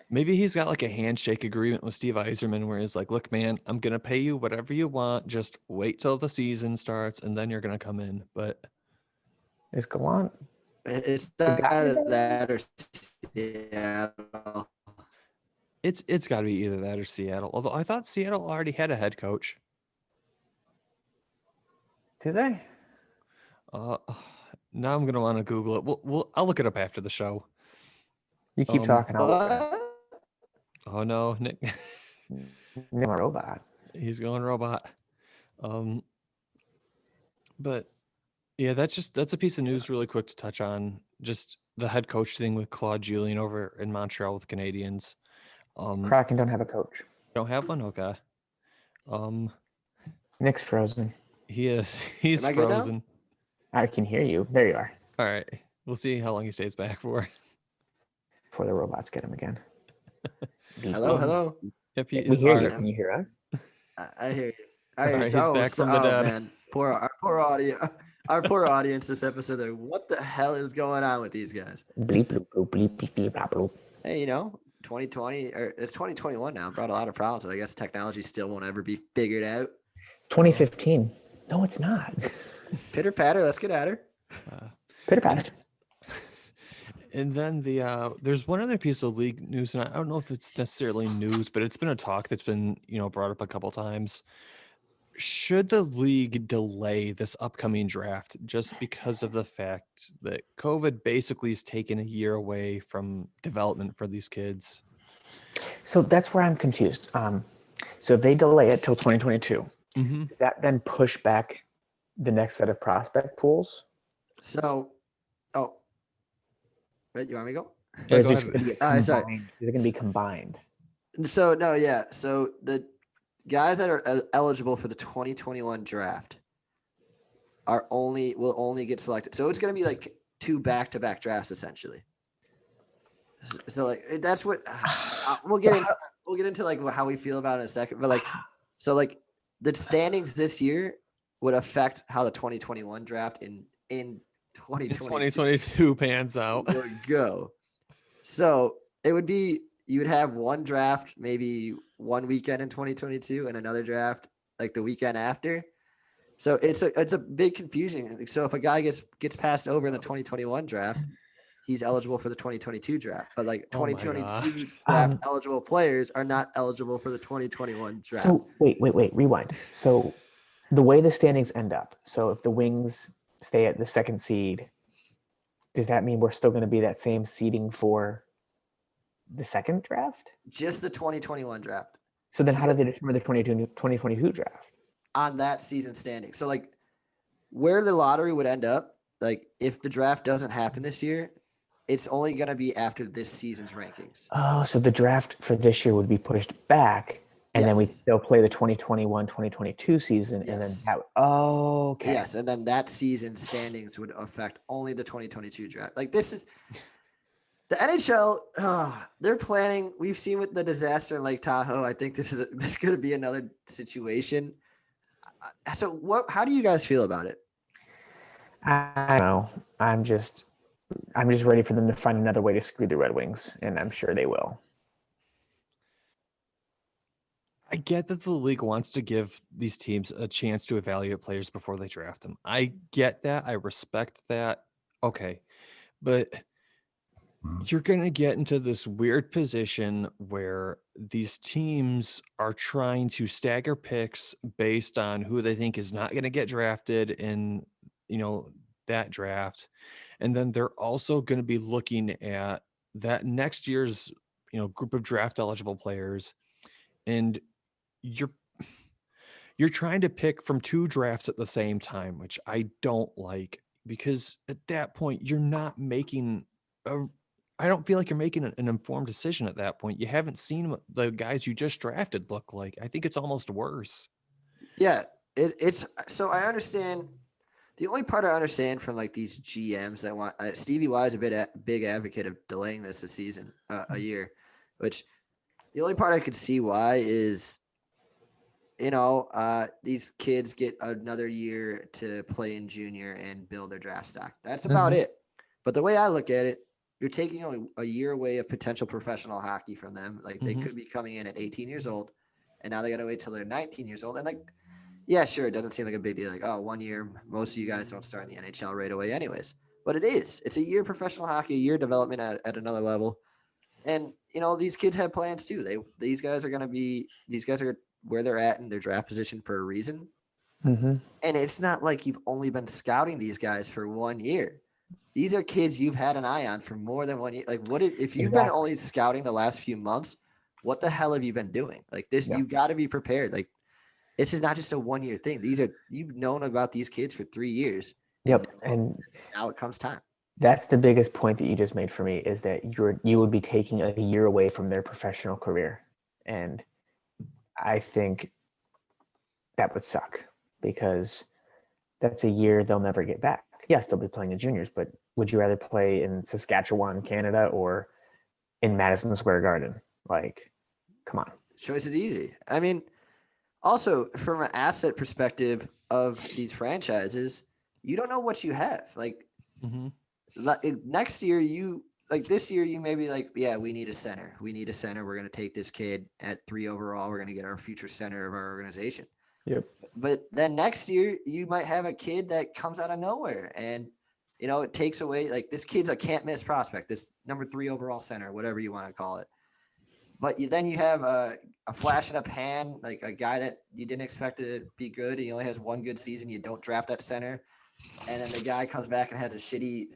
Maybe he's got like a handshake agreement with Steve Yzerman where he's like, look, man, I'm going to pay you whatever you want. Just wait till the season starts and then you're going to come in. But is Gallant? It's either that or Seattle. It's got to be either that or Seattle. Although I thought Seattle already had a head coach. Do they? Now I'm going to want to Google it. I'll look it up after the show. You keep talking. Oh no, Nick. Nick a robot. He's going robot. But yeah, that's a piece of news really quick to touch on. Just the head coach thing with Claude Julien over in Montreal with the Canadiens. Kraken don't have a coach. Don't have one? Okay. Nick's frozen. He is. He's frozen. I can hear you. There you are. All right. We'll see how long he stays back for. Before the robots get him again. Hello. Yep, we hear you. Can you hear us? I hear you. All right, he's back from the dead. Man. Our poor audience this episode. They're, what the hell is going on with these guys? Bleep, bloop, bloop, bleep, bleep, bleep, bleep, bloop. Hey, 2020 or it's 2021 now. Brought a lot of problems, but I guess technology still won't ever be figured out. 2015. No, it's not. Pitter patter. Let's get at her. Pitter patter. And then there's one other piece of league news, and I don't know if it's necessarily news, but it's been a talk that's been brought up a couple times. Should the league delay this upcoming draft just because of the fact that COVID basically has taken a year away from development for these kids? So that's where I'm confused. So if they delay it till 2022, does that then push back the next set of prospect pools? So, wait, you want me to go? Or is it going to be combined? So no, yeah. So the guys that are eligible for the 2021 draft will only get selected. So it's going to be like 2 back-to-back drafts essentially. So like that's what we'll get into. we'll get into like how we feel about it in a second. But like, so like the standings this year would affect how the 2021 draft in In 2022 2022 pans out. would go. So it would be you would have one draft maybe one weekend in 2022 and another draft like the weekend after. So it's a big confusion. So if a guy gets passed over in the 2021 draft, he's eligible for the 2022 draft. But like Oh my 2022 gosh. draft eligible players are not eligible for the 2021 draft. So wait, rewind. So the way the standings end up. So if the Wings stay at the second seed, does that mean we're still going to be that same seeding for the second draft? Just the 2021 draft So then how do they determine the 2022 draft? on that season standing. So like where the lottery would end up, like if the draft doesn't happen this year, it's only going to be after this season's rankings. Oh, so the draft for this year would be pushed back, and then we Yes. still play the 2021-2022 season, and then Yes. that. Oh, okay. Yes, and then that season's standings would affect only the 2022 draft. Like this is the NHL. They're planning. We've seen with the disaster in Lake Tahoe. I think this is going to be another situation. So what? How do you guys feel about it? I don't know. I'm just ready for them to find another way to screw the Red Wings, and I'm sure they will. I get that the league wants to give these teams a chance to evaluate players before they draft them. I get that. I respect that. Okay. But you're going to get into this weird position where these teams are trying to stagger picks based on who they think is not going to get drafted in, that draft. And then they're also going to be looking at that next year's, group of draft eligible players. And you're trying to pick from two drafts at the same time, which I don't like, because at that point you're not making a I don't feel like you're making an informed decision at that point. You haven't seen what the guys you just drafted look like. I think it's almost worse. Yeah, it's so I understand. The only part I understand from like these GMs that want Stevie Y is a big advocate of delaying this a season, a year, which the only part I could see why is, these kids get another year to play in junior and build their draft stock. That's about it. But the way I look at it, you're taking a year away of potential professional hockey from them. Like they could be coming in at 18 years old, and now they got to wait till they're 19 years old. And like, yeah, sure, it doesn't seem like a big deal. Like, oh, 1 year, most of you guys don't start in the NHL right away, anyways. But it is. It's a year professional hockey, a year development at another level. And these kids have plans too. These guys are where they're at in their draft position for a reason. Mm-hmm. And it's not like you've only been scouting these guys for 1 year. These are kids you've had an eye on for more than 1 year. Like, if you've been only scouting the last few months, what the hell have you been doing? Like this, you've got to be prepared. Like this is not just a 1 year thing. You've known about these kids for 3 years. Yep, and now it comes time. That's the biggest point that you just made for me, is that you would be taking a year away from their professional career, and I think that would suck, because that's a year they'll never get back. Yes, they'll be playing in juniors, but would you rather play in Saskatchewan, Canada, or in Madison Square Garden? Like, come on. Choice is easy. I mean, also from an asset perspective of these franchises, you don't know what you have. Like next year, this year, you may be like, yeah, we need a center. We need a center. We're going to take this kid at 3 overall. We're going to get our future center of our organization. Yep. But then next year, you might have a kid that comes out of nowhere, and it takes away, like, this kid's a can't miss prospect, this number 3 overall center, whatever you want to call it. But then you have a flash in a pan, like a guy that you didn't expect to be good. He only has one good season. You don't draft that center, and then the guy comes back and has a shitty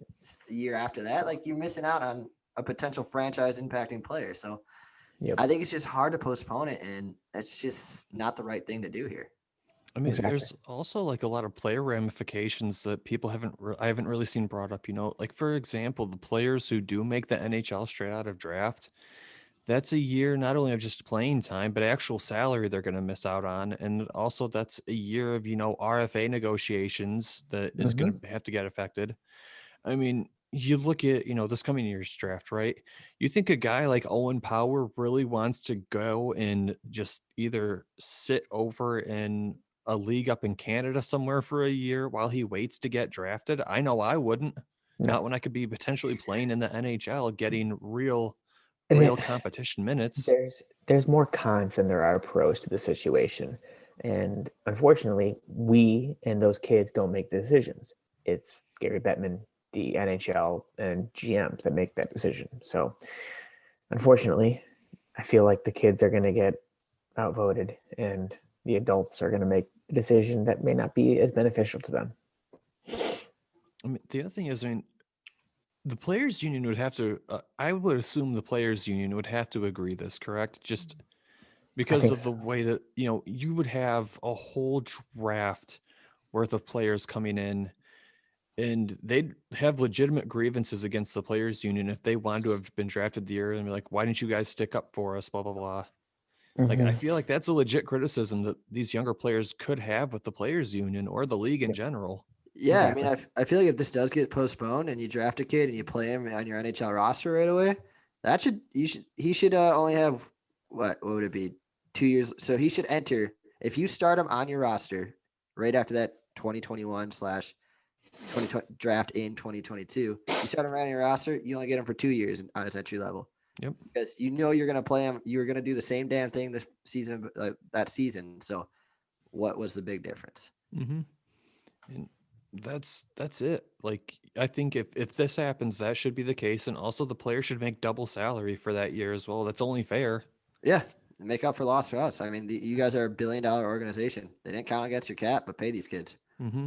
year after that. Like, you're missing out on a potential franchise impacting player. So I think it's just hard to postpone it, and that's just not the right thing to do here. I mean, there's also like a lot of player ramifications that people I haven't really seen brought up. Like, for example, the players who do make the NHL straight out of draft, that's a year not only of just playing time, but actual salary they're going to miss out on. And also that's a year of, RFA negotiations that is going to have to get affected. I mean, you look at, this coming year's draft, right? You think a guy like Owen Power really wants to go and just either sit over in a league up in Canada somewhere for a year while he waits to get drafted? I know I wouldn't. No. Not when I could be potentially playing in the NHL, getting real And competition minutes. There's more cons than there are pros to the situation. And unfortunately, we and those kids don't make the decisions. It's Gary Bettman, the NHL, and GMs that make that decision. So unfortunately, I feel like the kids are going to get outvoted and the adults are going to make a decision that may not be as beneficial to them. I mean, the other thing is, the players union would have to, I would assume the players union would have to agree this, correct? Just because of the way that, you would have a whole draft worth of players coming in and they'd have legitimate grievances against the players union if they wanted to have been drafted the year and be like, why didn't you guys stick up for us? Blah, blah, blah. Like, I feel like that's a legit criticism that these younger players could have with the players union or the league in general. Yeah, I mean, I feel like if this does get postponed and you draft a kid and you play him on your NHL roster right away, he should only have what would it be 2 years? So he should enter if you start him on your roster right after that 2021/2020 draft in 2022. You start him right on your roster, you only get him for 2 years on his entry level. Yep. Because you're going to play him, you're going to do the same damn thing this season, that season. So, what was the big difference? Mm-hmm. And that's it. Like, I think if this happens, that should be the case, and also the player should make double salary for that year as well. That's only fair. Yeah, make up for loss for us. I mean, you guys are a $1 billion organization. They didn't count against your cap, but pay these kids. Mm-hmm.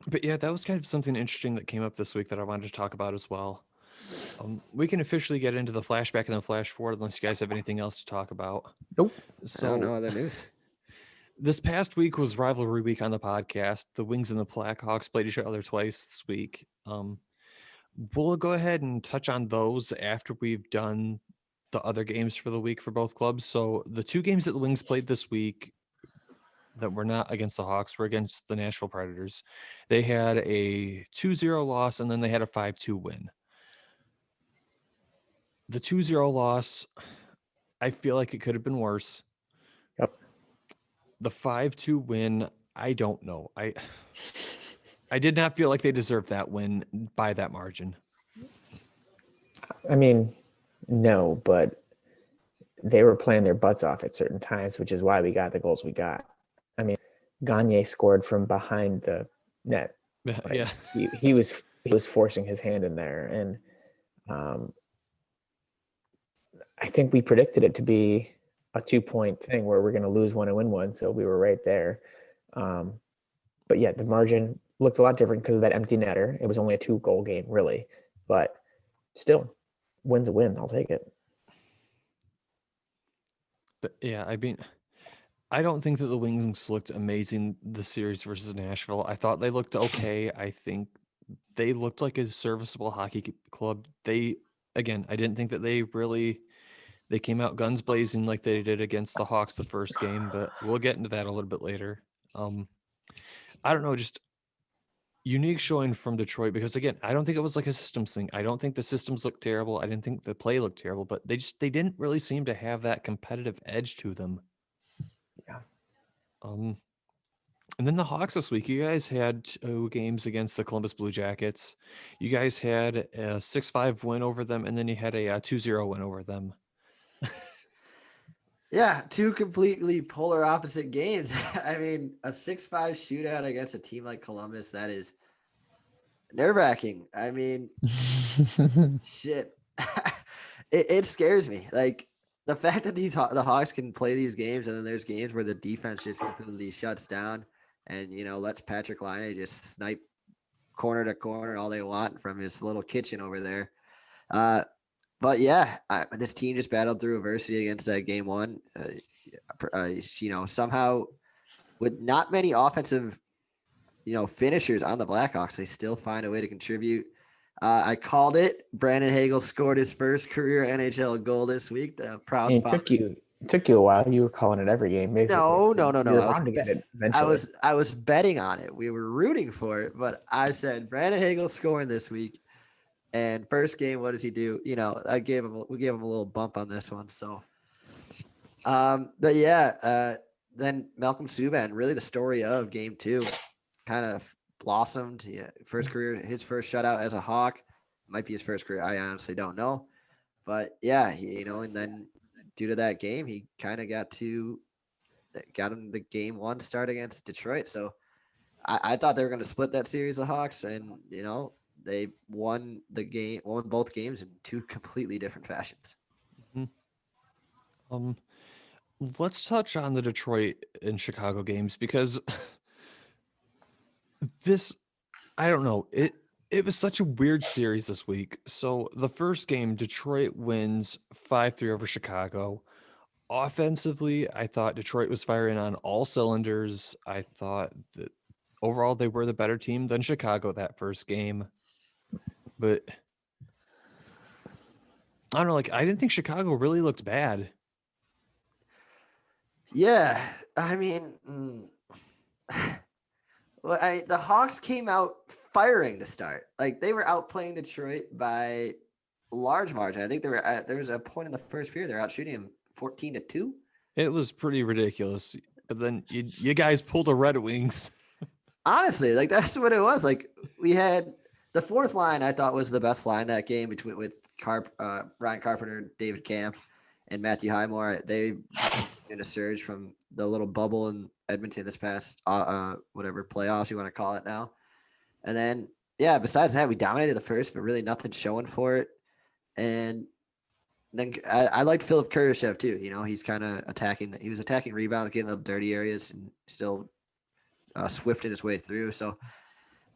But yeah, that was kind of something interesting that came up this week that I wanted to talk about as well. We can officially get into the flashback and the flash forward unless you guys have anything else to talk about. Nope. So no other news. This past week was rivalry week on the podcast. The Wings and the Blackhawks played each other twice this week. We'll go ahead and touch on those after we've done the other games for the week for both clubs. So the two games that the Wings played this week that were not against the Hawks were against the Nashville Predators. They had a 2-0 loss and then they had a 5-2 win. The 2-0 loss, I feel like it could have been worse. Yep. The 5-2 win, I don't know. I did not feel like they deserved that win by that margin. I mean, no, but they were playing their butts off at certain times, which is why we got the goals we got. I mean, Gagne scored from behind the net. Like, yeah, he was forcing his hand in there, and I think we predicted it to be a 2-point thing where we're going to lose one and win one, so we were right there. But yeah, the margin looked a lot different because of that empty netter. It was only a 2-goal game, really, but still, win's a win. I'll take it. But yeah, I mean, I don't think that the Wings looked amazing the series versus Nashville. I thought they looked okay. I think they looked like a serviceable hockey club. I didn't think that they came out guns blazing like they did against the Hawks the first game, but we'll get into that a little bit later. I don't know, just unique showing from Detroit because again, I don't think it was like a systems thing. I don't think the systems looked terrible. I didn't think the play looked terrible, but they didn't really seem to have that competitive edge to them. Yeah. And then the Hawks this week, you guys had 2 games against the Columbus Blue Jackets. You guys had a 6-5 win over them, and then you had a 2-0 win over them. Yeah, 2 completely polar opposite games. I mean, a 6-5 shootout against a team like Columbus, that is nerve-wracking. I mean, shit. It scares me. Like, the fact that the Hawks can play these games, and then there's games where the defense just completely shuts down and, lets Patrick Laine just snipe corner to corner all they want from his little kitchen over there. But yeah, this team just battled through adversity against that game one. Somehow with not many offensive, finishers on the Blackhawks, they still find a way to contribute. I called it. Brandon Hagel scored his first career NHL goal this week. The proud father. It took you a while. You were calling it every game, basically. No. You were bound to get it eventually. I was betting on it. We were rooting for it, but I said Brandon Hagel scoring this week. And first game, what does he do? We gave him a little bump on this one. So, but yeah, then Malcolm Subban, really the story of game 2, kind of blossomed. Yeah, his first shutout as a Hawk, might be his first career. I honestly don't know, but yeah, and then due to that game, he kind of got him the game 1 start against Detroit. So I thought they were going to split that series, the Hawks, and they won both games in 2 completely different fashions. Mm-hmm. Let's touch on the Detroit and Chicago games because I don't know, it was such a weird series this week. So the first game, Detroit wins 5-3 over Chicago. Offensively, I thought Detroit was firing on all cylinders. I thought that overall they were the better team than Chicago that first game. But I don't know, I didn't think Chicago really looked bad. Yeah, I mean, the Hawks came out firing to start. They were outplaying Detroit by large margin. I think there was a point in the first period they're out shooting him 14-2. It was pretty ridiculous. But then you guys pulled the Red Wings. Honestly, that's what it was. We had the fourth line. I thought was the best line that game with Ryan Carpenter, David Camp, and Matthew Highmore. They in a surge from the little bubble in Edmonton this past whatever playoffs you want to call it now. And then besides that, we dominated the first, but really nothing showing for it. And then I liked Philip Kurashev too. He's kind of attacking. He was attacking rebounds, getting the dirty areas, and still swifting his way through. So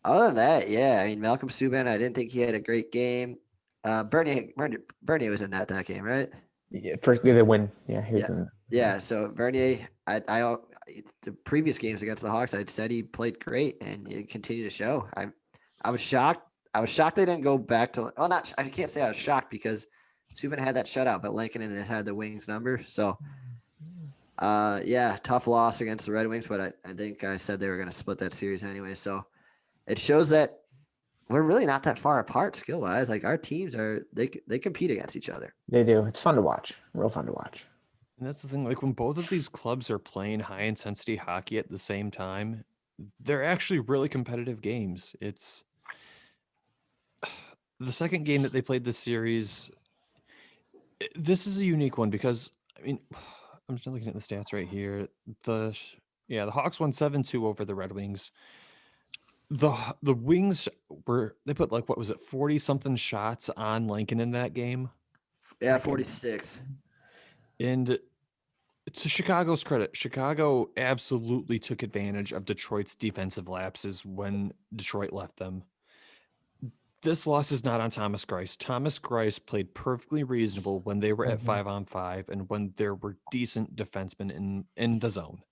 other than that, I mean, Malcolm Subban, I didn't think he had a great game. Bernier was in that game, right? Yeah, first they win. Yeah, he was in. Yeah, so Bernier, I the previous games against the Hawks, I'd said he played great, and it continued to show. I was shocked. I was shocked they didn't go back to. Well, not. I can't say I was shocked because Subban had that shutout, but Lankinen had the Wings number. So, tough loss against the Red Wings, but I think I said they were going to split that series anyway. So it shows that we're really not that far apart skill wise. Our teams they compete against each other. They do. It's fun to watch. Real fun to watch. And that's the thing. When both of these clubs are playing high intensity hockey at the same time, they're actually really competitive games. It's the second game that they played this series. This is a unique one because I mean, I'm just looking at the stats right here. The Hawks won 7-2 over the Red Wings. The Wings they put what was it, 40 something shots on Lincoln in that game? Yeah, 46. And to Chicago's credit, Chicago absolutely took advantage of Detroit's defensive lapses when Detroit left them. This loss is not on Thomas Greiss. Thomas Greiss played perfectly reasonable when they were at 5-on-5 and when there were decent defensemen in the zone.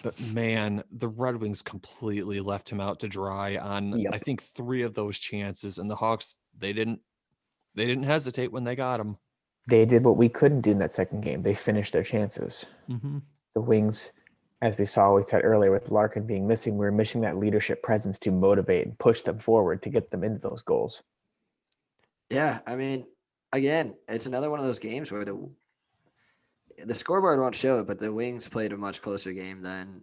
But man, the Red Wings completely left him out to dry on I think 3 of those chances, and the Hawks they didn't hesitate when they got him. They did what we couldn't do in that second game. They finished their chances. Mm-hmm. The Wings, as we said earlier with Larkin being missing, we were missing that leadership presence to motivate and push them forward to get them into those goals. Yeah, I mean, again, it's another one of those games where the scoreboard won't show it, but the Wings played a much closer game than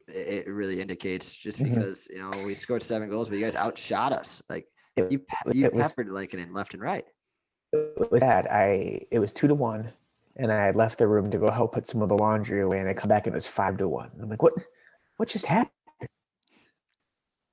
it really indicates. Just because we scored 7 goals, but you guys outshot us. You peppered Lankinen left and right. It was bad. It was 2-1, and I had left the room to go help put some of the laundry away, and I come back and it was 5-1. I'm like, what just happened?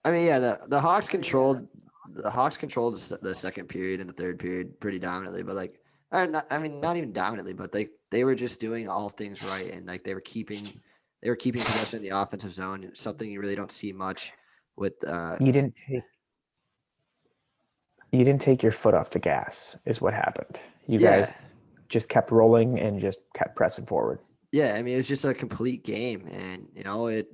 I mean, the Hawks controlled the second period and the third period pretty dominantly, but not even dominantly, but they were just doing all things right, and they were keeping possession in the offensive zone, something you really don't see much with. You didn't take your foot off the gas, is what happened. You guys just kept rolling and just kept pressing forward. Yeah, I mean, it was just a complete game, and it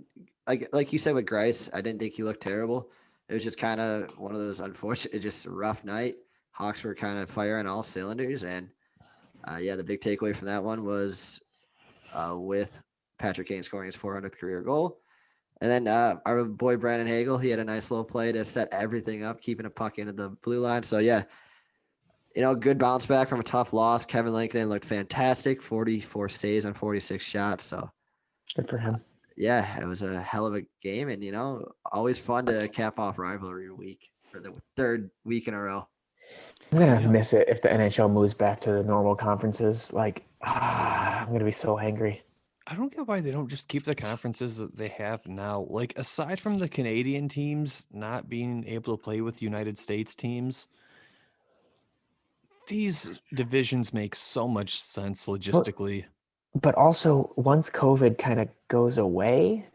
like you said with Greiss, I didn't think he looked terrible. It was just kind of one of those unfortunate, just a rough night. Hawks were kind of firing all cylinders, and the big takeaway from that one was with Patrick Kane scoring his 400th career goal. And then our boy Brandon Hagel, he had a nice little play to set everything up, keeping a puck into the blue line. So yeah, good bounce back from a tough loss. Kevin Lankinen looked fantastic, 44 saves on 46 shots. So Good for him. yeah, it was a hell of a game, and always fun to cap off rivalry week for the third week in a row. I'm gonna miss it if the NHL moves back to the normal conferences. I'm gonna be so angry. I don't get why they don't just keep the conferences that they have now. Like, aside from the Canadian teams not being able to play with United States teams, these divisions make so much sense logistically. But also, once COVID kind of goes away,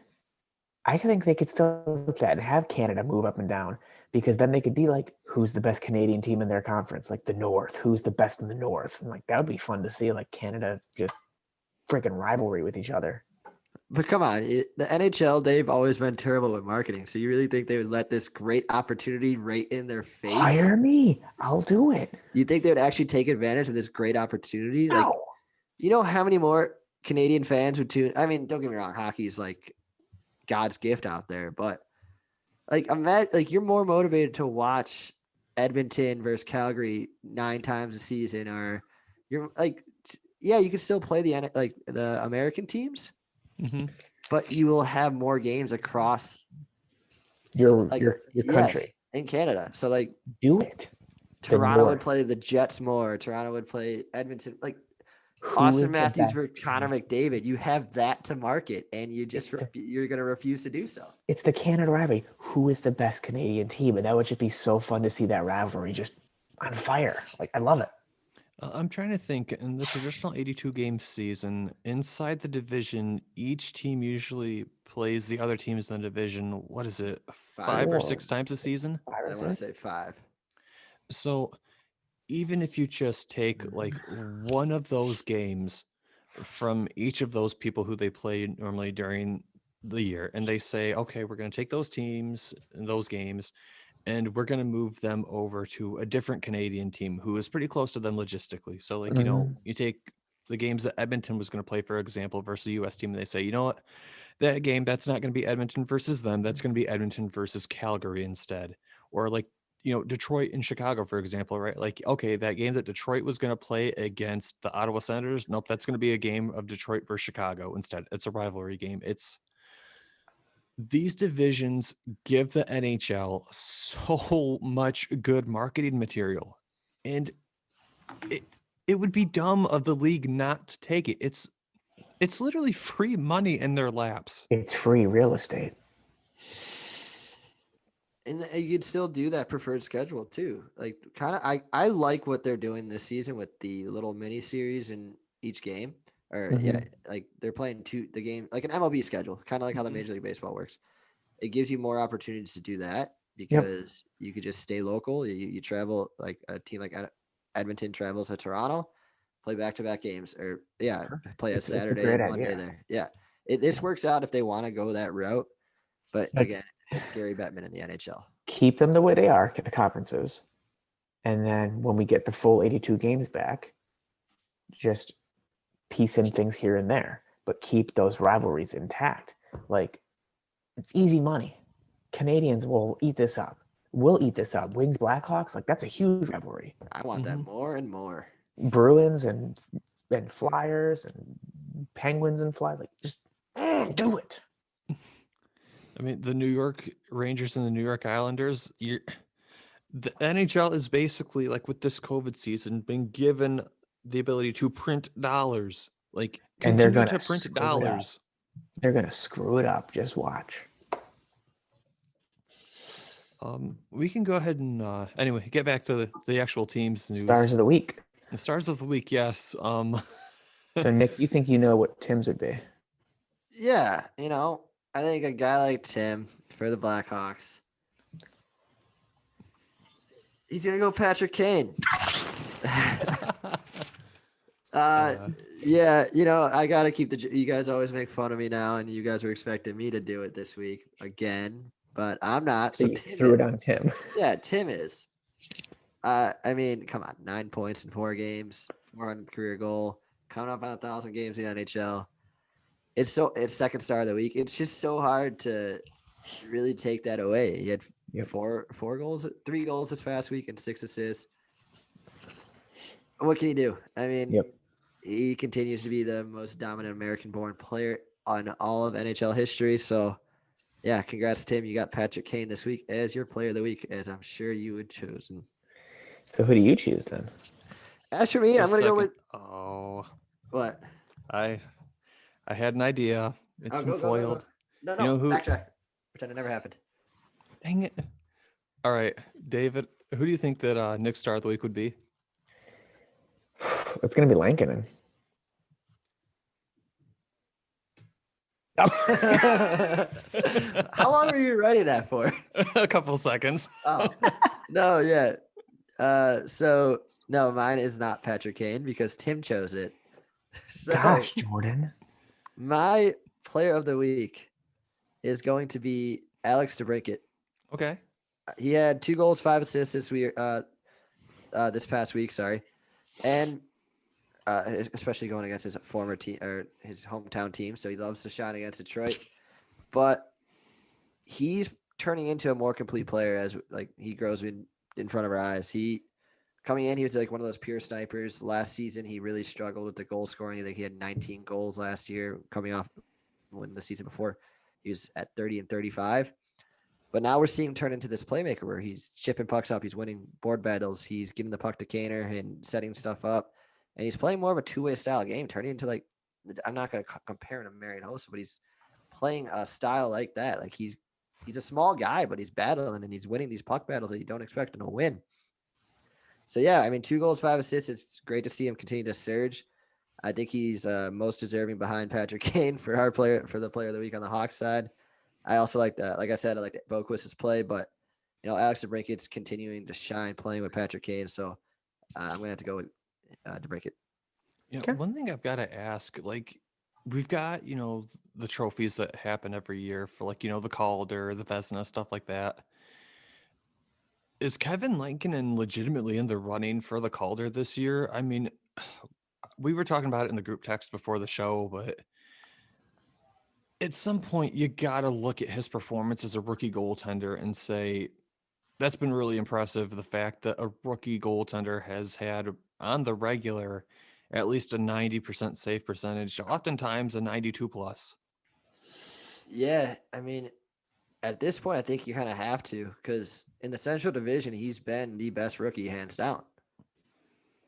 I think they could still look at and have Canada move up and down, because then they could be like, who's the best Canadian team in their conference? Like the North, who's the best in the North? And that would be fun to see, like Canada just freaking rivalry with each other. But come on, the NHL, they've always been terrible with marketing. So you really think they would let this great opportunity right in their face? Hire me. I'll do it. You think they would actually take advantage of this great opportunity? No. Like, how many more Canadian fans would tune? I mean, don't get me wrong, hockey's like God's gift out there, but imagine, you're more motivated to watch Edmonton versus Calgary 9 times a season, or you're yeah, you can still play the American teams, but you will have more games across your country. Yes, in Canada. So do it. Toronto would play the Jets more. Toronto would play Edmonton. Austin Matthews for Connor McDavid. You have that to market, and you just you're going to refuse to do so. It's the Canada rivalry. Who is the best Canadian team? And that would just be so fun to see that rivalry just on fire. I love it. I'm trying to think. In the traditional 82-game season, inside the division, each team usually plays the other teams in the division. What is it, 5 or 6 times a season? I want to say 5. So even if you just take one of those games from each of those people who they play normally during the year, and they say, okay, we're going to take those teams and those games, and we're going to move them over to a different Canadian team who is pretty close to them logistically. So you take the games that Edmonton was going to play, for example, versus a US team, and they say, you know what, that game, that's not going to be Edmonton versus them. That's going to be Edmonton versus Calgary instead. Or Detroit and Chicago, for example, right? Okay, that game that Detroit was going to play against the Ottawa Senators, nope, that's going to be a game of Detroit versus Chicago instead. It's a rivalry game. These divisions give the NHL so much good marketing material, and it would be dumb of the league not to take it. It's literally free money in their laps. It's free real estate. And you could still do that preferred schedule too. I like what they're doing this season with the little mini series in each game. Or they're playing the game like an MLB schedule, kind of like how the Major League Baseball works. It gives you more opportunities to do that because you could just stay local. You travel, like a team like Edmonton travels to Toronto, play back-to-back games, or play a Saturday and Monday there. Yeah, this works out if they want to go that route. But again, it's Gary Bettman in the NHL. Keep them the way they are at the conferences. And then when we get the full 82 games back, just piece in things here and there, but keep those rivalries intact. It's easy money. Canadians will eat this up. We'll eat this up. Wings, Blackhawks, that's a huge rivalry. I want that more and more. Bruins and Flyers and Penguins and Flyers, just do it. I mean, the New York Rangers and the New York Islanders, the NHL is basically, with this COVID season, been given the ability to print dollars. And they're continue going to print dollars. They're going to screw it up. Just watch. We can go ahead and anyway, get back to the actual teams news. Stars of the week. The stars of the week, yes. So Nick, you think you know what Tim's would be? Yeah, I think a guy like Tim for the Blackhawks, he's gonna go Patrick Kane. Yeah, I gotta keep you guys always make fun of me now, and you guys were expecting me to do it this week again, but I'm not. So you threw it on Tim. Yeah, Tim is. I mean, come on, 9 points in 4 games, 400th career goal, coming up on 1,000 games in the NHL. it's second star of the week. It's just so hard to really take that away. He had four goals, 3 goals this past week and 6 assists. What can he do? I mean, he continues to be the most dominant American-born player on all of NHL history. So, yeah, congrats, Tim. You got Patrick Kane this week as your player of the week, as I'm sure you would choose. So who do you choose then? As for me, I'm going to go with what? I had an idea. It's been foiled. No, you know who? Backtrack. Pretend it never happened. Dang it. All right, David, who do you think that Nick's star of the week would be? It's going to be Lankinen. How long were you writing that for? A couple seconds. Oh, no, yeah. So no, mine is not Patrick Kane because Tim chose it. So Gosh, Jordan. My player of the week is going to be Alex DeBrincat. Okay. He had 2 goals, 5 assists this past week. Sorry, and especially going against his former team or his hometown team. So he loves to shine against Detroit, but he's turning into a more complete player as like he grows in front of our eyes. He was like one of those pure snipers. Last season, he really struggled with the goal scoring. I think he had 19 goals last year coming off when the season before he was at 30 and 35. But now we're seeing him turn into this playmaker where he's chipping pucks up. He's winning board battles. He's getting the puck to Kane and setting stuff up. And he's playing more of a two-way style game, turning into like, I'm not going to compare him to Marian Hossa, but he's playing a style like that. Like he's a small guy, but he's battling and he's winning these puck battles that you don't expect him to win. So yeah, I mean, 2 goals, 5 assists. It's great to see him continue to surge. I think he's most deserving behind Patrick Kane for the player of the week on the Hawks side. I also like I said, I like Boquist's play, but Alex DeBrincat's continuing to shine playing with Patrick Kane. So I'm gonna have to go with DeBrincat. One thing I've got to ask, like we've got the trophies that happen every year for the Calder, the Vezina, stuff like that. Is Kevin Lankinen legitimately in the running for the Calder this year? I mean, we were talking about it in the group text before the show, but at some point you got to look at his performance as a rookie goaltender and say, that's been really impressive. The fact that a rookie goaltender has had on the regular at least a 90% save percentage, oftentimes a 92 plus. Yeah, I mean, at this point, I think you kind of have to, because in the Central Division, he's been the best rookie hands down.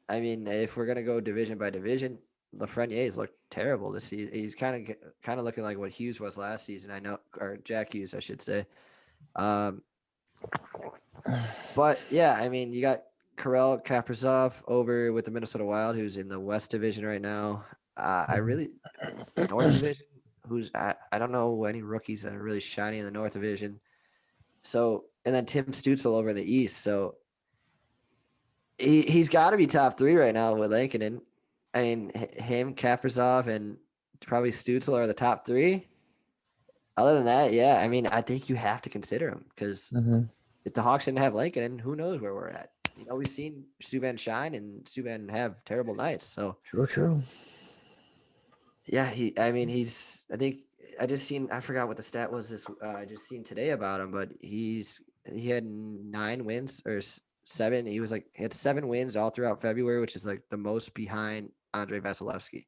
I mean, if we're gonna go division by division, Lafreniere's looked terrible this season. He's kind of looking like what Hughes was last season. I know, or Jack Hughes, I should say. But yeah, I mean, you got Kirill Kaprizov over with the Minnesota Wild, who's in the West Division right now. North Division, I don't know any rookies that are really shining in the North Division. So, and then Tim Stützle over in the East. So he's got to be top 3 right now with Lankinen. I mean, him, Kaprizov, and probably Stützle are the top 3. Other than that, yeah, I mean, I think you have to consider him because if the Hawks didn't have Lankinen, who knows where we're at? We've seen Subban shine and Subban have terrible nights. So True. Yeah, I forgot what the stat was I just seen today about him, but he had 9 wins or 7. He had 7 wins all throughout February, which is like the most behind Andrei Vasilevsky.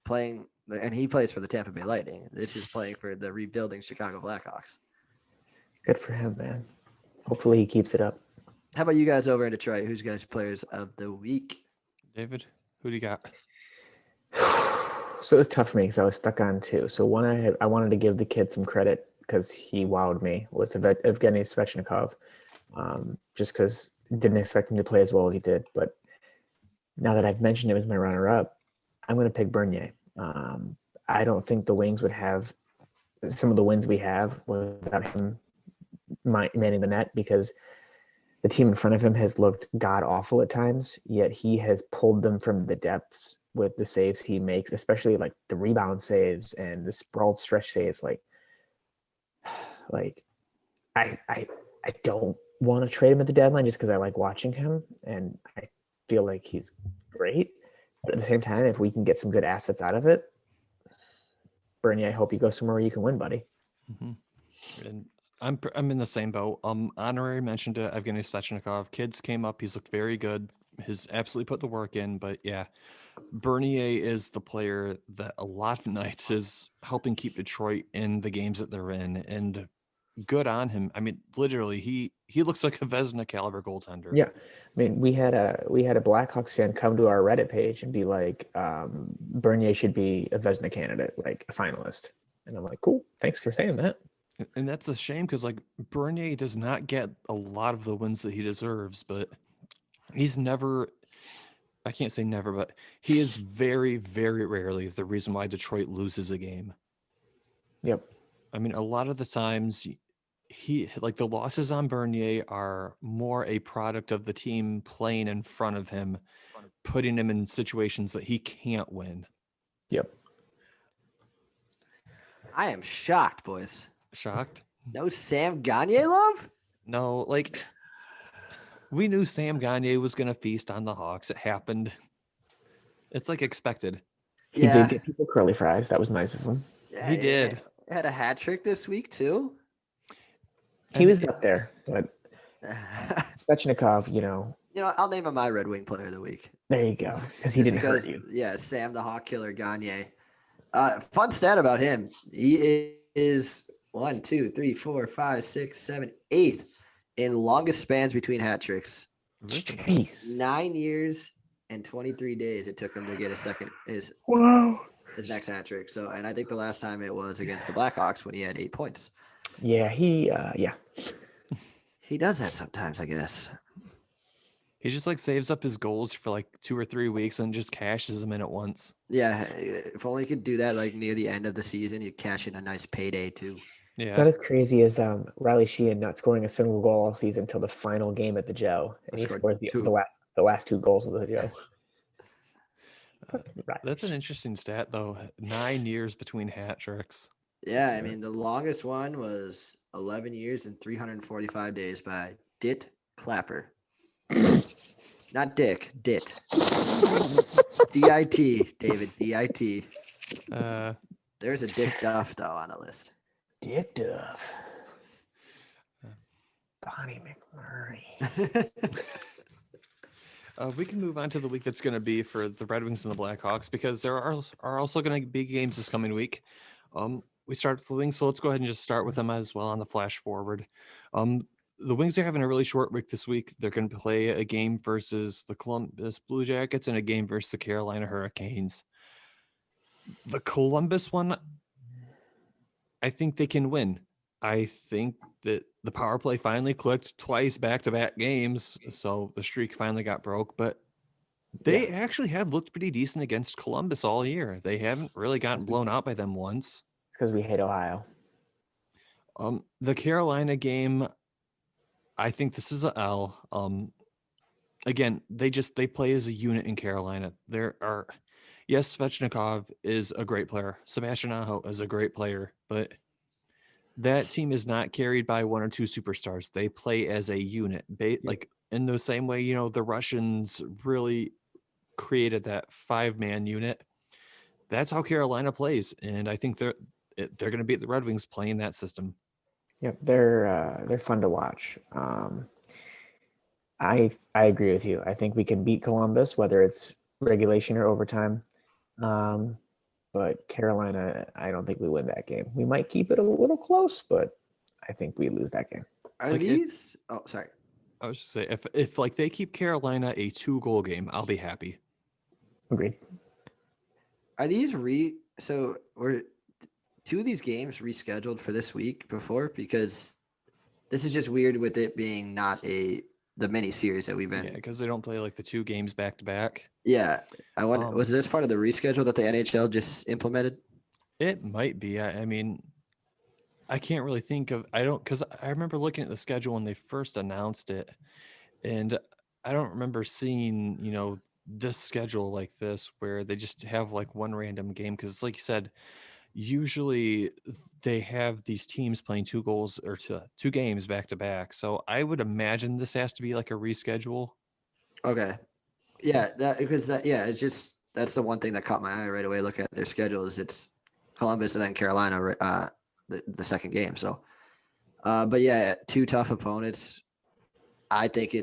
Playing, and he plays for the Tampa Bay Lightning. This is playing for the rebuilding Chicago Blackhawks. Good for him, man. Hopefully he keeps it up. How about you guys over in Detroit? Who's guys' players of the week? David, who do you got? So it was tough for me because I was stuck on 2. So one I wanted to give the kid some credit because he wowed me, was Evgeny Svechnikov. Just because didn't expect him to play as well as he did. But now that I've mentioned him as my runner-up, I'm going to pick Bernier. I don't think the Wings would have some of the wins we have without him manning the net, because the team in front of him has looked god-awful at times, yet he has pulled them from the depths with the saves he makes, especially like the rebound saves and the sprawled stretch saves. Like I don't want to trade him at the deadline just because I like watching him and I feel like he's great. But at the same time, if we can get some good assets out of it, Bernie, I hope you go somewhere where you can win, buddy. And I'm in the same boat. Honorary mention to Evgeny Svechnikov. Kids came up. He's looked very good. He's absolutely put the work in. But yeah, Bernier is the player that a lot of nights is helping keep Detroit in the games that they're in. And good on him. I mean, literally, he looks like a Vezina caliber goaltender. Yeah, I mean, we had a Blackhawks fan come to our Reddit page and be like, Bernier should be a Vezina candidate, like a finalist. And I'm like, cool, thanks for saying that. And that's a shame because like Bernier does not get a lot of the wins that he deserves, but he's never. I can't say never, but he is very, very rarely the reason why Detroit loses a game. Yep. I mean, a lot of the times he like the losses on Bernier are more a product of the team playing in front of him, putting him in situations that he can't win. Yep. I am shocked, boys. Shocked? No Sam Gagner love? No, like we knew Sam Gagner was going to feast on the Hawks. It happened. It's like expected. He did get people curly fries. That was nice of him. Yeah, He did. Had a hat trick this week too. He was up there, but Svechnikov, I'll name him my Red Wing Player of the Week. there you go, because he didn't hurt you. Yeah, Sam the Hawk Killer Gagner. Fun stat about him: he is 1, 2, 3, 4, 5, 6, 7, 8th in longest spans between hat tricks. Jeez. 9 years and 23 days it took him to get his next hat trick. So, and I think the last time it was against the Blackhawks when he had 8 points. Yeah, he does that sometimes, I guess. He just like saves up his goals for like 2 or 3 weeks and just cashes them in at once. Yeah, if only you could do that like near the end of the season, you'd cash in a nice payday too. Yeah. Not as crazy as Riley Sheehan not scoring a single goal all season until the final game at the Joe, and he scored the last 2 goals of the Joe. That's an interesting stat, though. 9 years between hat tricks. Yeah, I mean, the longest one was 11 years and 345 days by Dit Clapper. Not Dick, Dit. D-I-T, David, D-I-T. There's a Dick Duff, though, on the list. Dick Duff. Bonnie McMurray. We can move on to the week that's going to be for the Red Wings and the Blackhawks because there are also going to be games this coming week. We start with the Wings, so let's go ahead and just start with them as well on the flash forward. The Wings are having a really short week this week. They're going to play a game versus the Columbus Blue Jackets and a game versus the Carolina Hurricanes. The Columbus one, I think they can win. I think that the power play finally clicked twice back-to-back games, so the streak finally got broke. But they actually have looked pretty decent against Columbus all year. They haven't really gotten blown out by them once. Because we hate Ohio. The Carolina game, I think this is a L. Again, they play as a unit in Carolina. Yes, Svechnikov is a great player. Sebastian Aho is a great player, but that team is not carried by 1 or 2 superstars. They play as a unit. Like in the same way, the Russians really created that 5-man unit. That's how Carolina plays, and I think they're going to beat the Red Wings playing that system. Yep, they're fun to watch. I agree with you. I think we can beat Columbus, whether it's regulation or overtime. But Carolina, I don't think we win that game. We might keep it a little close, but I think we lose that game. Sorry. I was just say if like they keep Carolina a 2-goal game, I'll be happy. Agreed. Are these so were 2 of these games rescheduled for this week before? Because this is just weird with it being not the mini series that we've been. Yeah, because they don't play like the 2 games back to back. Yeah, I wonder, was this part of the reschedule that the NHL just implemented? It might be. I mean, I can't really think of. Because I remember looking at the schedule when they first announced it, and I don't remember seeing this schedule like this where they just have like one random game. Because like you said, usually they have these teams playing 2 goals or 2 games back to back. So I would imagine this has to be like a reschedule. Okay. Yeah, it's just that's the one thing that caught my eye right away. Look at their schedules. It's Columbus and then Carolina the second game. So, but yeah, two tough opponents. I think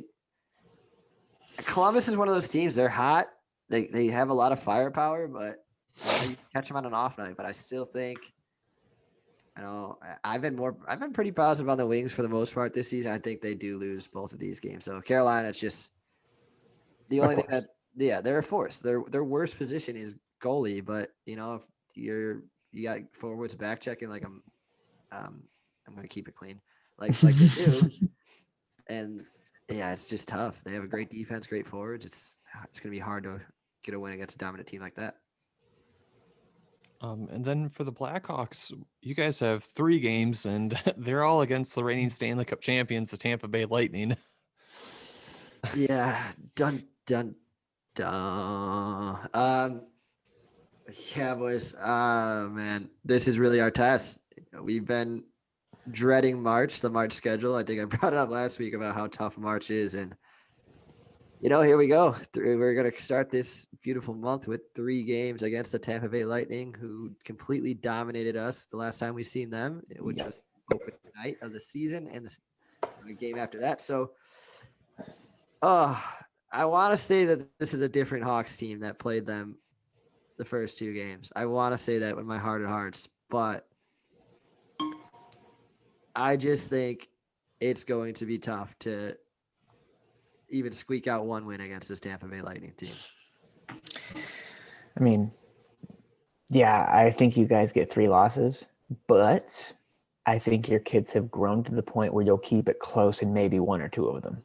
Columbus is one of those teams. They're hot. They have a lot of firepower, but you catch them on an off night. But I still think, I've been pretty positive on the Wings for the most part this season. I think they do lose both of these games. So Carolina, it's just the only thing they're a force. Their worst position is goalie, but if you got forwards back checking like I'm gonna keep it clean, like they do, and yeah, it's just tough. They have a great defense, great forwards. It's gonna be hard to get a win against a dominant team like that. And then for the Blackhawks, you guys have 3 games, and they're all against the reigning Stanley Cup champions, the Tampa Bay Lightning. Yeah, dun dun dun. Yeah, boys. Man, this is really our test. We've been dreading March, the March schedule. I think I brought it up last week about how tough March is, and here we go. We're going to start this beautiful month with 3 games against the Tampa Bay Lightning, who completely dominated us the last time we seen them, which was opening night of the season and the game after that. So, I want to say that this is a different Hawks team that played them the first 2 games. I want to say that with my heart of hearts, but I just think it's going to be tough to even squeak out one win against this Tampa Bay Lightning team. I mean, yeah, I think you guys get 3 losses, but I think your kids have grown to the point where you'll keep it close in maybe 1 or 2 of them.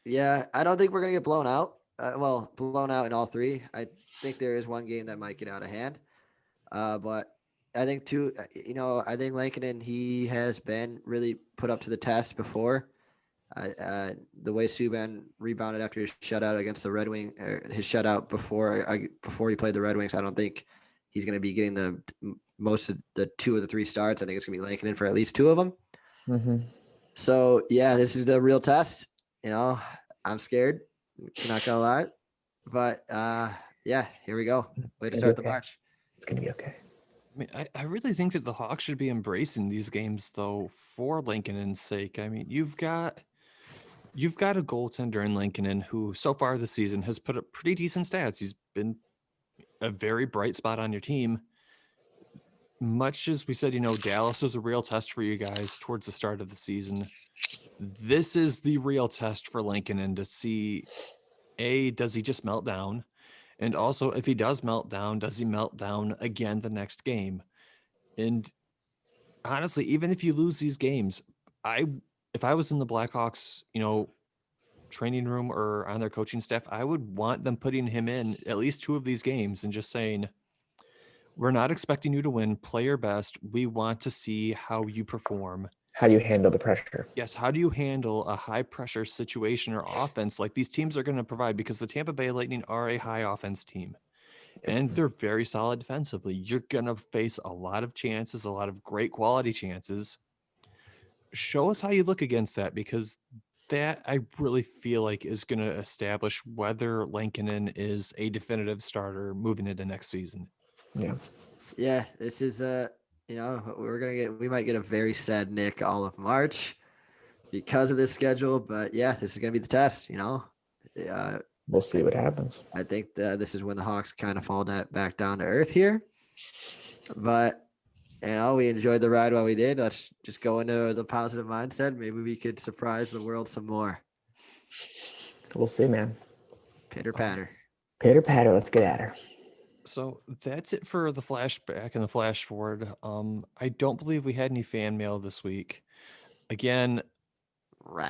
Yeah, I don't think we're going to get blown out. Blown out in all 3. I think there is one game that might get out of hand. But I think I think Lankinen, he has been really put up to the test before. The way Subban rebounded after his shutout against the Red Wings, his shutout before he played the Red Wings, I don't think he's going to be getting the most of the 2 of the 3 starts. I think it's going to be Lankinen for at least 2 of them. Mm-hmm. So yeah, this is the real test. I'm scared. Not gonna lie, but yeah, here we go. Way to start the March. It's gonna be okay. I mean, I really think that the Hawks should be embracing these games, though, for Lincoln's sake. I mean, you've got a goaltender in Lincoln who, so far this season, has put up pretty decent stats. He's been a very bright spot on your team. Much as we said, Dallas is a real test for you guys towards the start of the season. This is the real test for Lincoln to see, does he just melt down? And also, if he does melt down, does he melt down again the next game? And honestly, even if you lose these games, if I was in the Blackhawks, training room or on their coaching staff, I would want them putting him in at least 2 of these games and just saying, we're not expecting you to win. Play your best. We want to see how you perform. How do you handle the pressure? Yes. How do you handle a high pressure situation or offense like these teams are going to provide? Because the Tampa Bay Lightning are a high offense team and they're very solid defensively. You're going to face a lot of chances, a lot of great quality chances. Show us how you look against that, because that I really feel like is going to establish whether Lankinen is a definitive starter moving into next season. Yeah. This is we might get a very sad Nick all of March because of this schedule, but yeah, this is going to be the test, We'll see what happens. I think this is when the Hawks kind of fall back down to earth here, but we enjoyed the ride while we did. Let's just go into the positive mindset. Maybe we could surprise the world some more. We'll see, man. Pitter patter. Pitter patter. Let's get at her. So that's it for the flashback and the flash forward. I don't believe we had any fan mail this week. Again,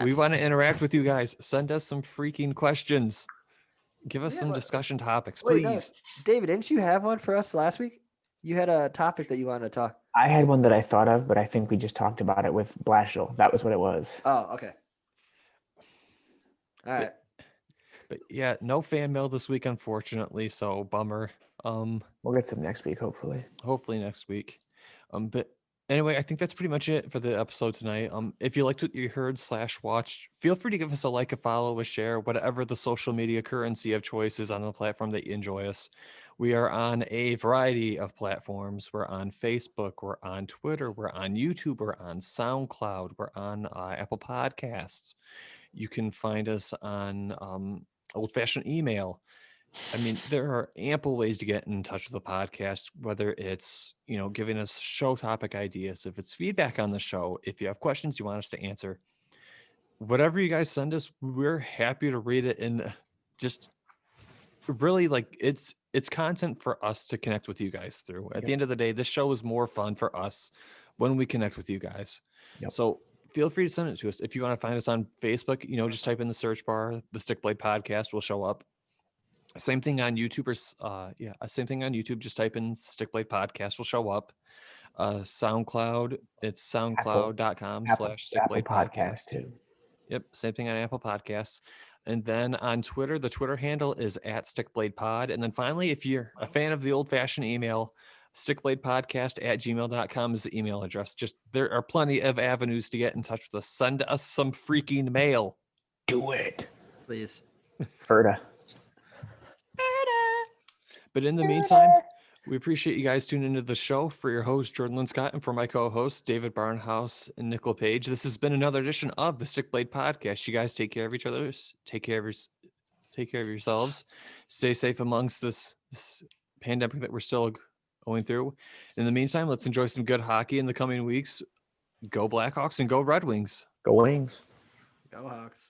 we want to interact with you guys. Send us some freaking questions. Give us some discussion topics, please. No, David, didn't you have one for us last week? You had a topic that you wanted to talk. I had one that I thought of, but I think we just talked about it with Blashill. That was what it was. Oh, okay. All right. But yeah, no fan mail this week, unfortunately. So bummer. We'll get some next week, hopefully. Hopefully next week. But anyway, I think that's pretty much it for the episode tonight. If you liked what you heard / watched, feel free to give us a like, a follow, a share, whatever the social media currency of choice is on the platform that you enjoy us. We are on a variety of platforms. We're on Facebook, we're on Twitter, we're on YouTube, we're on SoundCloud, we're on Apple Podcasts. You can find us on old-fashioned email. I mean, there are ample ways to get in touch with the podcast, whether it's, giving us show topic ideas, if it's feedback on the show, if you have questions you want us to answer. Whatever you guys send us, we're happy to read it, and just really, like, it's content for us to connect with you guys through. At the end of the day, this show is more fun for us when we connect with you guys. Yep. So feel free to send it to us. If you want to find us on Facebook, just type in the search bar, the Stick Blade Podcast will show up. Same thing on YouTube, same thing on YouTube. Just type in Stick Blade Podcast will show up. SoundCloud, it's soundcloud.com/Stick Blade Podcast too. Yep, same thing on Apple Podcasts. And then on Twitter, the Twitter handle is @StickBladePod. And then finally, if you're a fan of the old-fashioned email, stickbladepodcast@gmail.com is the email address. Just there are plenty of avenues to get in touch with us. Send us some freaking mail. Do it. Please. Ferda. But in the meantime, we appreciate you guys tuning into the show. For your host, Jordan Linscott, and for my co-hosts, David Barnhouse and Nicola Page, this has been another edition of the Stick Blade Podcast. You guys take care of each other. Take care of yourselves. Stay safe amongst this pandemic that we're still going through. In the meantime, let's enjoy some good hockey in the coming weeks. Go Blackhawks and go Red Wings. Go Wings. Go Hawks.